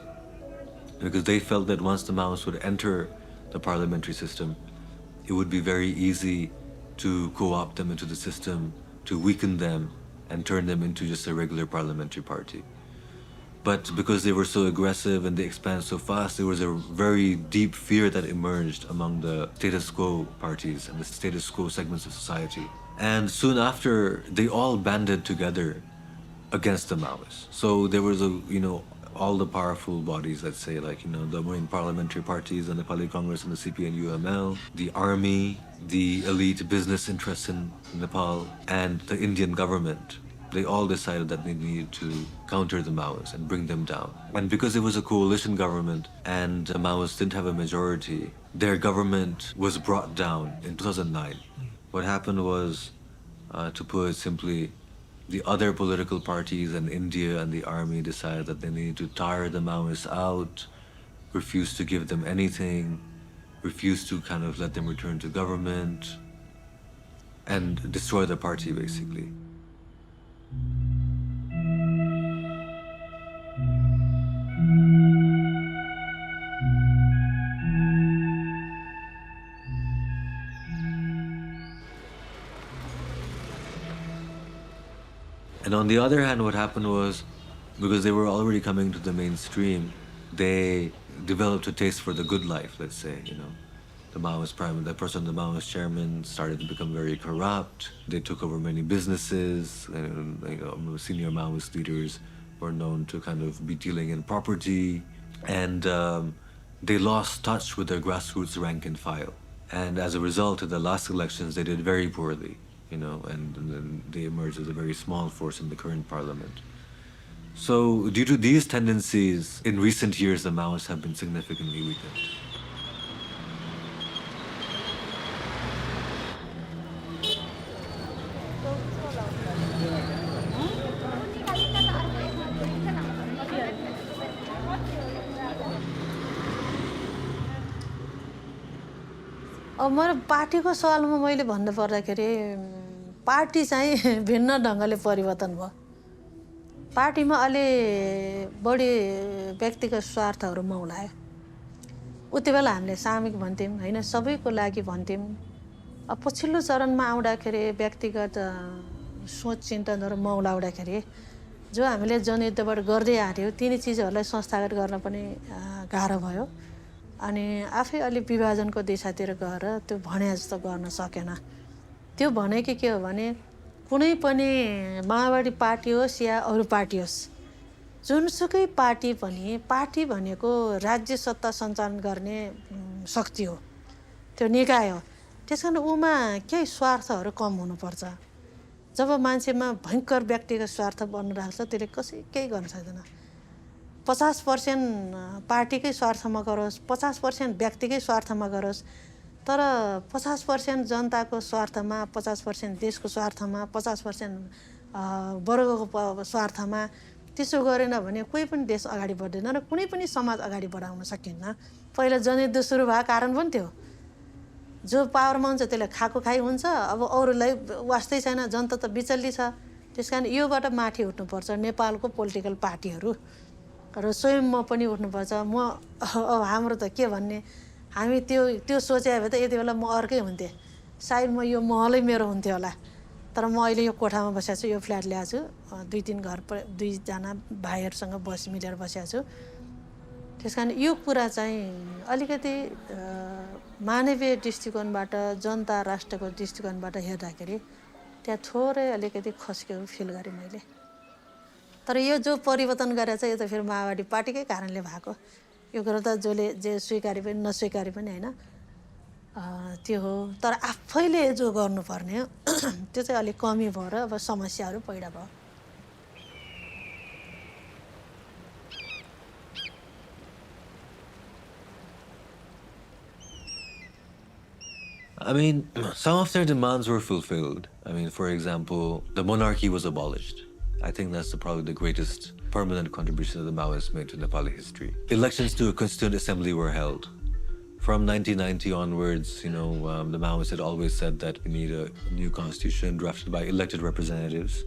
because they felt that once the Maoists would enter the parliamentary system, it would be very easy to co-opt them into the system, to weaken them, and turn them into just a regular parliamentary party. But because they were so aggressive and they expanded so fast, there was a very deep fear that emerged among the status quo parties and the status quo segments of society. And soon after, they all banded together against the Maoists. So there was all the powerful bodies, let's say, like, the main parliamentary parties, the Nepali Congress and the CP and UML, the army, the elite business interests in Nepal, and the Indian government. They all decided that they needed to counter the Maoists and bring them down. And because it was a coalition government and the Maoists didn't have a majority, their government was brought down in 2009. What happened was, to put it simply, the other political parties and India and the army decided that they needed to tire the Maoists out, refused to give them anything, refused to kind of let them return to government, and destroy the party, basically. And on the other hand, what happened was, because they were already coming to the mainstream, they developed a taste for the good life, let's say, The Maoist the Maoist chairman started to become very corrupt. They took over many businesses, and senior Maoist leaders were known to kind of be dealing in property, and they lost touch with their grassroots rank and file. And as a result, in the last elections, they did very poorly. And then they emerged as a very small force in the current parliament. So due to these tendencies, in recent years, the Maoists have been significantly weakened. अब मेरो पार्टीको सवालमा मैले भन्नु पर्दाखेरि party चाहिँ भिन्न ढङ्गले परिवर्तन भयो। पार्टीमा अलि बढी व्यक्तिगत स्वार्थहरू मौलायो। उति बेला हामीले सामूहिक भन्थ्यौँ हैन, सबैको लागि भन्थ्यौँ। अब पछिल्लो चरणमा आउँदाखेरि व्यक्तिगत सोच चिन्तनहरू मौलाउँदाखेरि जो हामीले जनयुद्धबाट गर्दै आथ्यौँ तिनी चिजहरूलाई संस्थागत गर्न पनि गाह्रो भयो। अनि आफै अलि विभाजनको दिशातिर गएर त्यो भने जस्तो गर्न सकेन। त्यो भनेको के हो भने कुनै पनि माओवादी पार्टी होस् या अरू पार्टी होस्, जुनसुकै पार्टी पनि पार्टी भनेको राज्य सत्ता सञ्चालन गर्ने शक्ति हो, त्यो निकाय हो। त्यस कारण उमा केही स्वार्थहरू कम हुनुपर्छ। जब मान्छेमा भयङ्कर व्यक्तिगत स्वार्थ बन्नु राख्छ त्यसले केही गर्न सक्दैन। 50% पार्टीकै स्वार्थमा गरोस्, 50% व्यक्तिकै स्वार्थमा गरोस्, तर 50% जनताको स्वार्थमा, 50% देशको स्वार्थमा, 50% वर्गको स्वार्थमा त्यसो गरेन भने कोही पनि देश अगाडि बढ्दैन र कुनै पनि समाज अगाडि बढाउन सकिन्न। पहिला जनयुद्ध सुरु भएको कारण पनि थियो। जो पावरमा हुन्छ त्यसले खाएको खाइ हुन्छ, अब अरूलाई वास्तै छैन, जनता त बिचल्ली छ। त्यस कारण योबाट माथि उठ्नुपर्छ नेपालको पोलिटिकल पार्टीहरू र स्वयं म पनि उठ्नुपर्छ। अब हाम्रो त के भन्ने, हामी त्यो सोचे भए त यति बेला म अर्कै हुन्थेँ, सायद म यो महलै मेरो हुन्थ्यो होला। तर म अहिले यो कोठामा बसेको छु, यो फ्ल्याट ल्याएको छु, 2-3 घर 2जना भाइहरूसँग मिलेर बसेको छु। त्यस कारण यो कुरा चाहिँ अलिकति मानवीय दृष्टिकोणबाट, जनता राष्ट्रको दृष्टिकोणबाट हेर्दाखेरि त्यहाँ थोरै अलिकति खस्केको फिल गरेँ मैले। तर यो जो परिवर्तन गरेर चाहिँ यो त फेरि माओवादी पार्टीकै कारणले भएको। यो कुरा त जे स्वीकारी पनि नस्वीकारी पनि होइन, त्यो हो। तर आफैले जो गर्नुपर्ने हो त्यो चाहिँ अलिक कमी भयो र अब समस्याहरू पैदा भयो। I mean, some of their demands were fulfilled. I mean, for example, the monarchy was abolished. I think that's probably the greatest permanent contribution that the Maoists made to Nepali history. Elections to a constituent assembly were held. From 1990 onwards, the Maoists had always said that we need a new constitution drafted by elected representatives.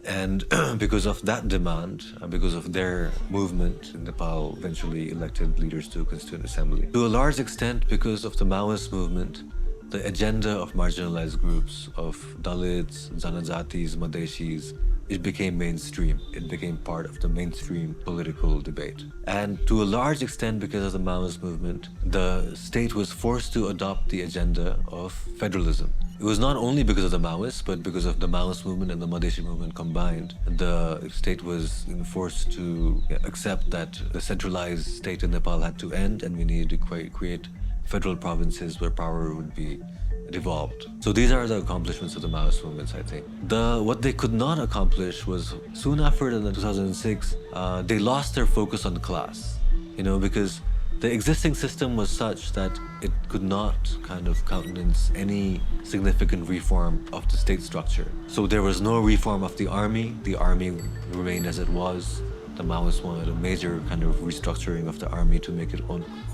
And because of that demand, because of their movement, Nepal eventually elected leaders to a constituent assembly. To a large extent, because of the Maoist movement, the agenda of marginalized groups, of Dalits, Janajatis, Madeshis, it became mainstream. It became part of the mainstream political debate. And to a large extent, because of the Maoist movement, the state was forced to adopt the agenda of federalism. It was not only because of the Maoists, but because of the Maoist movement and the Madeshi movement combined. The state was forced to accept that the centralized state in Nepal had to end, and we needed to create federal provinces where power would be devolved. So these are the accomplishments of the Maoist movements, I think. What they could not accomplish was, soon after in 2006, they lost their focus on class, because the existing system was such that it could not kind of countenance any significant reform of the state structure. So there was no reform of the army remained as it was. The Maoists wanted a major kind of restructuring of the army to make it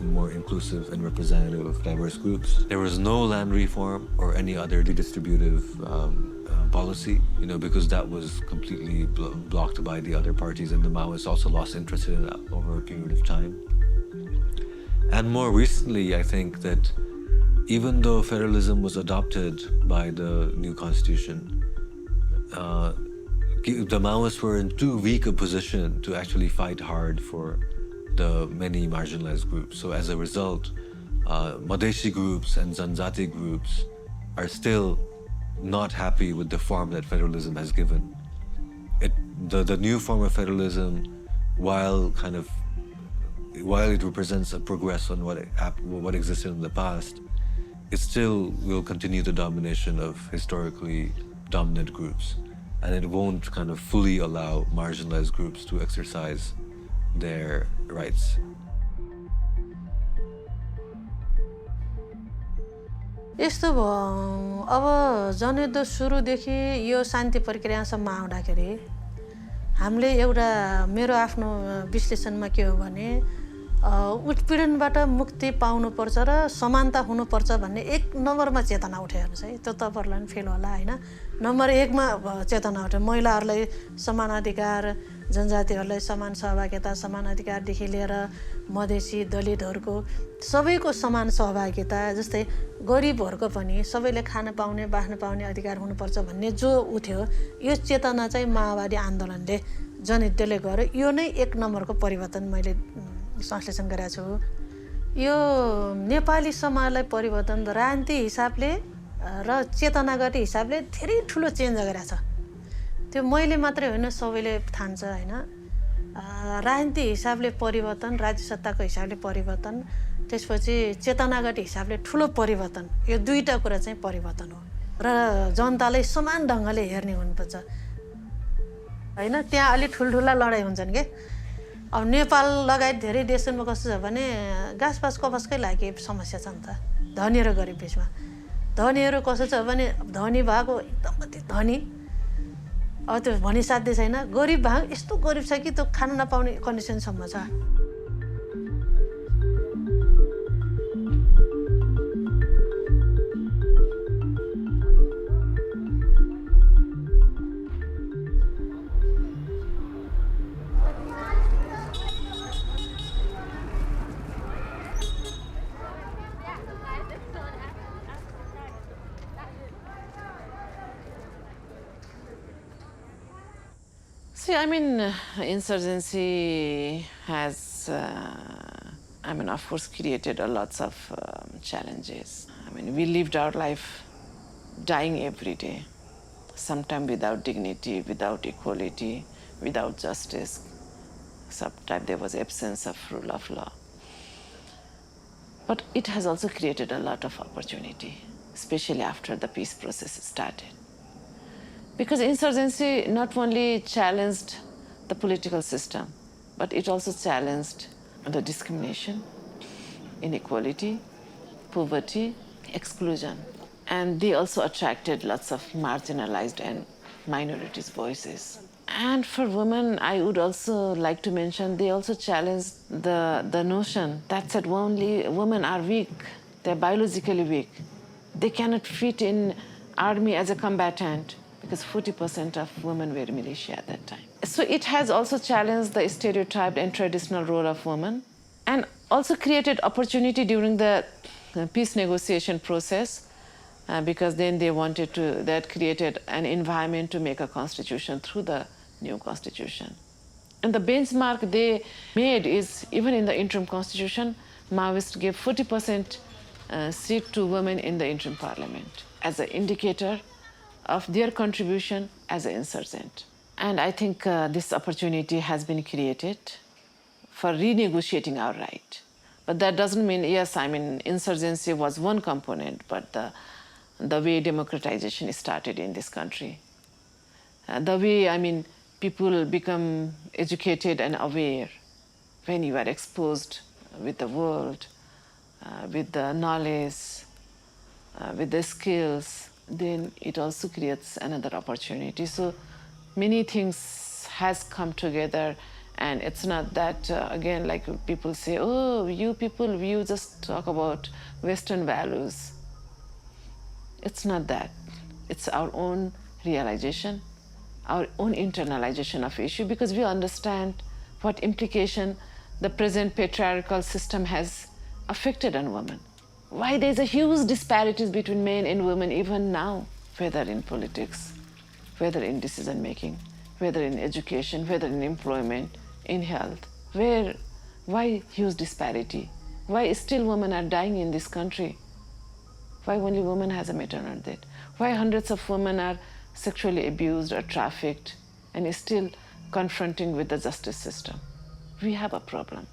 more inclusive and representative of diverse groups. There was no land reform or any other redistributive policy, because that was completely blocked by the other parties, and the Maoists also lost interest in it over a period of time. And more recently, I think that even though federalism was adopted by the new constitution, the Maoists were in too weak a position to actually fight hard for the many marginalized groups. So as a result, Madeshi groups and Zanjati groups are still not happy with the form that federalism has given. The new form of federalism, while it represents a progress on what existed in the past, it still will continue the domination of historically dominant groups. And it won't kind of fully allow marginalized groups to exercise their rights. यस्तो भयो, अब जनयुद्ध सुरुदेखि यो शान्ति प्रक्रियासम्म आउँदाखेरि हामीले मेरो आफ्नो विश्लेषणमा के हो भने उत्पीडनबाट मुक्ति पाउनुपर्छ र समानता हुनुपर्छ भन्ने एक नम्बरमा चेतना उठ्यो हेर्नुहोस् है। त्यो तपाईँहरूलाई पनि फेल होला होइन। नम्बर 1मा चेतना उठ्यो, महिलाहरूलाई समान अधिकार, जनजातिहरूलाई समान सहभागिता, समान अधिकारदेखि लिएर मधेसी दलितहरूको सबैको समान सहभागिता, जस्तै गरिबहरूको पनि सबैले खान पाउने बाँच्न पाउने अधिकार हुनुपर्छ भन्ने जो उठ्यो, यो चेतना चाहिँ माओवादी आन्दोलनले जनयुद्धले गर्यो। यो नै 1 नम्बरको परिवर्तन मैले संश्लेषण गरेको छु। यो नेपाली समाजलाई परिवर्तन राजनीति हिसाबले र चेतनागत हिसाबले धेरै ठुलो चेन्ज गरेको छ। त्यो मैले मात्रै होइन, सबैले ठान्छ होइन। राजनीति हिसाबले परिवर्तन, राज्य सत्ताको हिसाबले परिवर्तन, त्यसपछि चेतनागत हिसाबले ठुलो परिवर्तन, यो दुईटा कुरा चाहिँ परिवर्तन हो र जनताले समान ढङ्गले हेर्ने हुनुपर्छ हैन। त्यहाँ अलि ठुल्ठुला लडाइँ हुन्छन् के। अब नेपाल लगायत धेरै देशमा कस्तो छ भने घाँसपास कपासकै लागि समस्या छ नि त, धनी र गरिब बिचमा। धनीहरू कस्तो छ भने धनी भएको एकदम अति धनी, अब त्यो भनी साध्य छैन। गरिब भएको यस्तो गरिब छ कि त्यो खान नपाउने कन्डिसनसम्म छ। See, I mean, insurgency has, of course, created lots of challenges. I mean, we lived our life dying every day, sometimes without dignity, without equality, without justice. Sometimes there was absence of rule of law. But it has also created a lot of opportunity, especially after the peace process started. Because insurgency not only challenged the political system, but it also challenged the discrimination, inequality, poverty, exclusion. And they also attracted lots of marginalized and minorities' voices. And for women, I would also like to mention, they also challenged the notion that said only women are weak, they're biologically weak. They cannot fit in army as a combatant, because 40% of women were militia at that time. So it has also challenged the stereotyped and traditional role of women, and also created opportunity during the peace negotiation process, because then that created an environment to make a constitution through the new constitution. And the benchmark they made is, even in the interim constitution, Maoists gave 40% seat to women in the interim parliament as an indicator of their contribution as an insurgent. And I think this opportunity has been created for renegotiating our right. But that doesn't mean, insurgency was one component, but the way democratization started in this country. The way, people become educated and aware when you are exposed with the world, with the knowledge, with the skills, then it also creates another opportunity. So many things has come together, and it's not that, again, like people say, oh, you just talk about Western values. It's not that. It's our own realization, our own internalization of issue, because we understand what implication the present patriarchal system has affected on women. Why there's a huge disparities between men and women even now, whether in politics, whether in decision making, whether in education, whether in employment, in health. Why huge disparity? Why still women are dying in this country? Why only women has a maternal death? Why hundreds of women are sexually abused or trafficked and is still confronting with the justice system? We have a problem.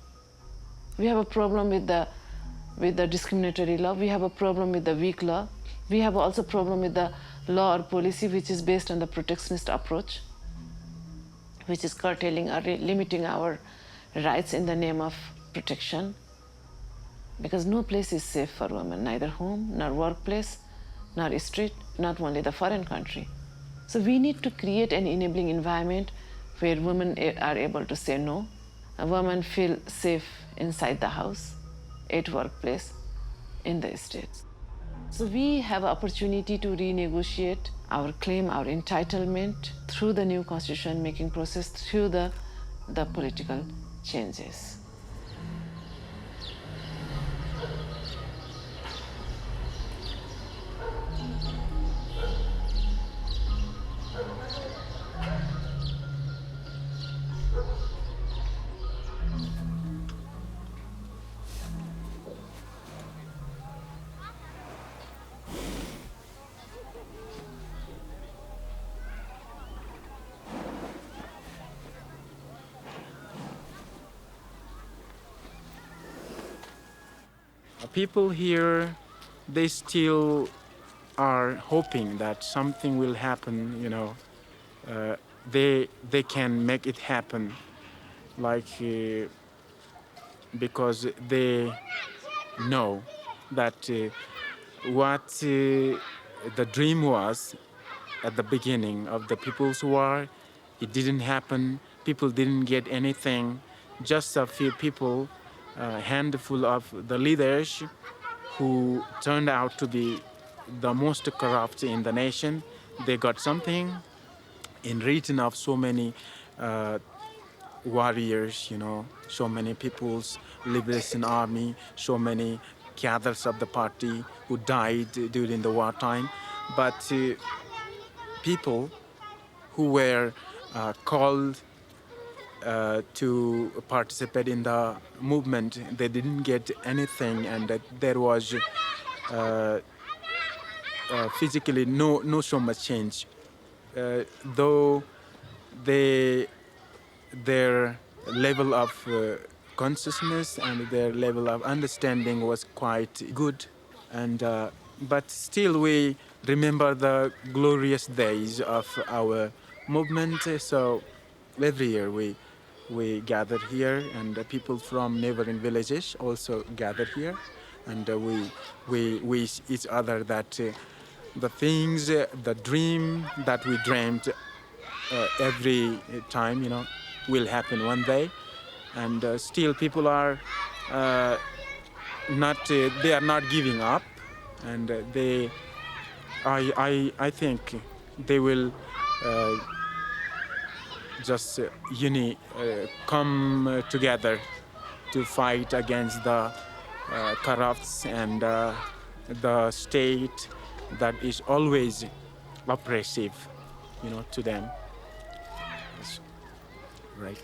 We have a problem with the discriminatory law. We have a problem with the weak law. We have also a problem with the law or policy which is based on the protectionist approach, which is curtailing or limiting our rights in the name of protection. Because no place is safe for women, neither home, nor workplace, nor street, not only the foreign country. So we need to create an enabling environment where women are able to say no. A woman feel safe inside the house, at workplace, in the states. So we have an opportunity to renegotiate our claim, our entitlement through the new constitution making process, through the political changes. People here, they still are hoping that something will happen, you know. They can make it happen, like because they know that what the dream was at the beginning of the People's War, it didn't happen. People didn't get anything. Just a few people, a handful of the leaders who turned out to be the most corrupt in the nation, they got something in return of so many warriors, you know, so many people's liberation army, so many cadres of the party who died during the wartime. But people who were called to participate in the movement, they didn't get anything, and there was physically no so much change. Though their level of consciousness and their level of understanding was quite good, and but still we remember the glorious days of our movement. So every year we gather here, and people from neighboring villages also gather here, and we wish each other that the things, the dream that we dreamed every time, you know, will happen one day. And still people are they are not giving up, and I think they will just come together to fight against the corrupts and the state that is always oppressive, you know, to them. That's right.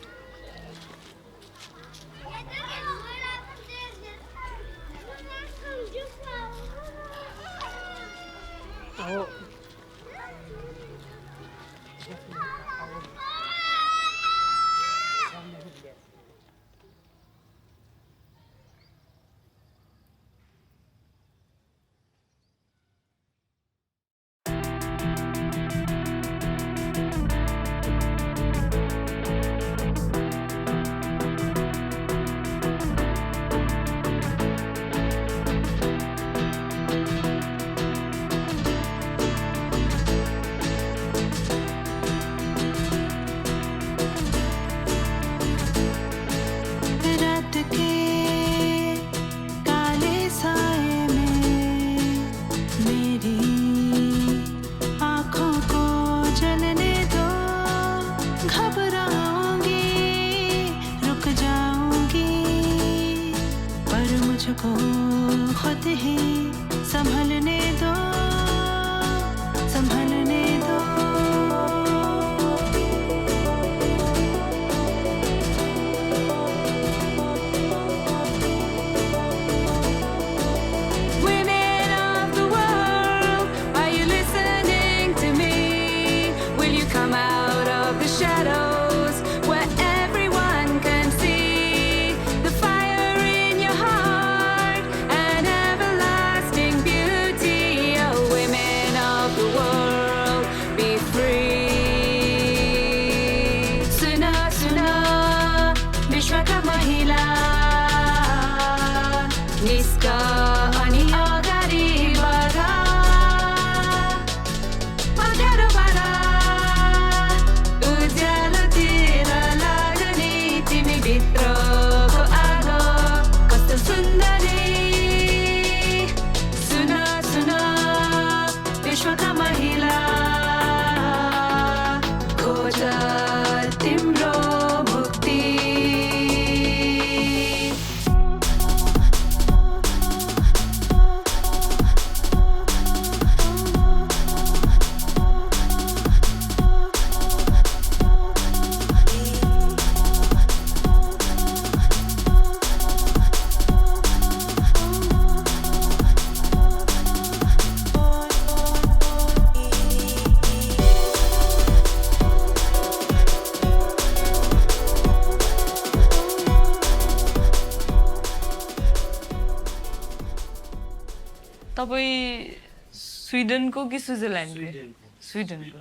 तपाईँ स्विडेनको कि स्विजरल्यान्डको? स्विडेनको।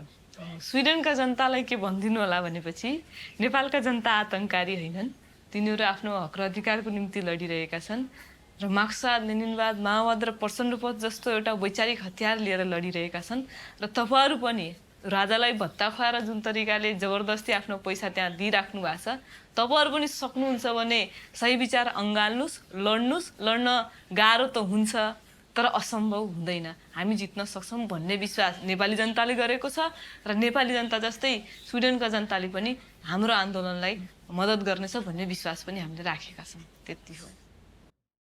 स्विडेनका जनतालाई के भनिदिनु होला भनेपछि नेपालका जनता आतङ्ककारी होइनन्, तिनीहरू आफ्नो हक र अधिकारको निम्ति लडिरहेका छन् र मार्क्सवाद, लेनिनवाद, माओवाद र प्रचण्डपद जस्तो एउटा वैचारिक हतियार लिएर लडिरहेका छन् र तपाईँहरू पनि राजालाई भत्ता खुवाएर जुन तरिकाले जबरजस्ती आफ्नो पैसा त्यहाँ दिइराख्नु भएको छ, तपाईँहरू पनि सक्नुहुन्छ भने सही विचार अँगाल्नुहोस्, लड्नुहोस्। लड्न गाह्रो त हुन्छ तर असम्भव हुँदैन, हामी जित्न सक्छौँ भन्ने विश्वास नेपाली जनताले गरेको छ र नेपाली जनता जस्तै स्विडेनका जनताले पनि हाम्रो आन्दोलनलाई मद्दत गर्नेछ भन्ने विश्वास पनि हामीले राखेका छौँ। त्यति हो।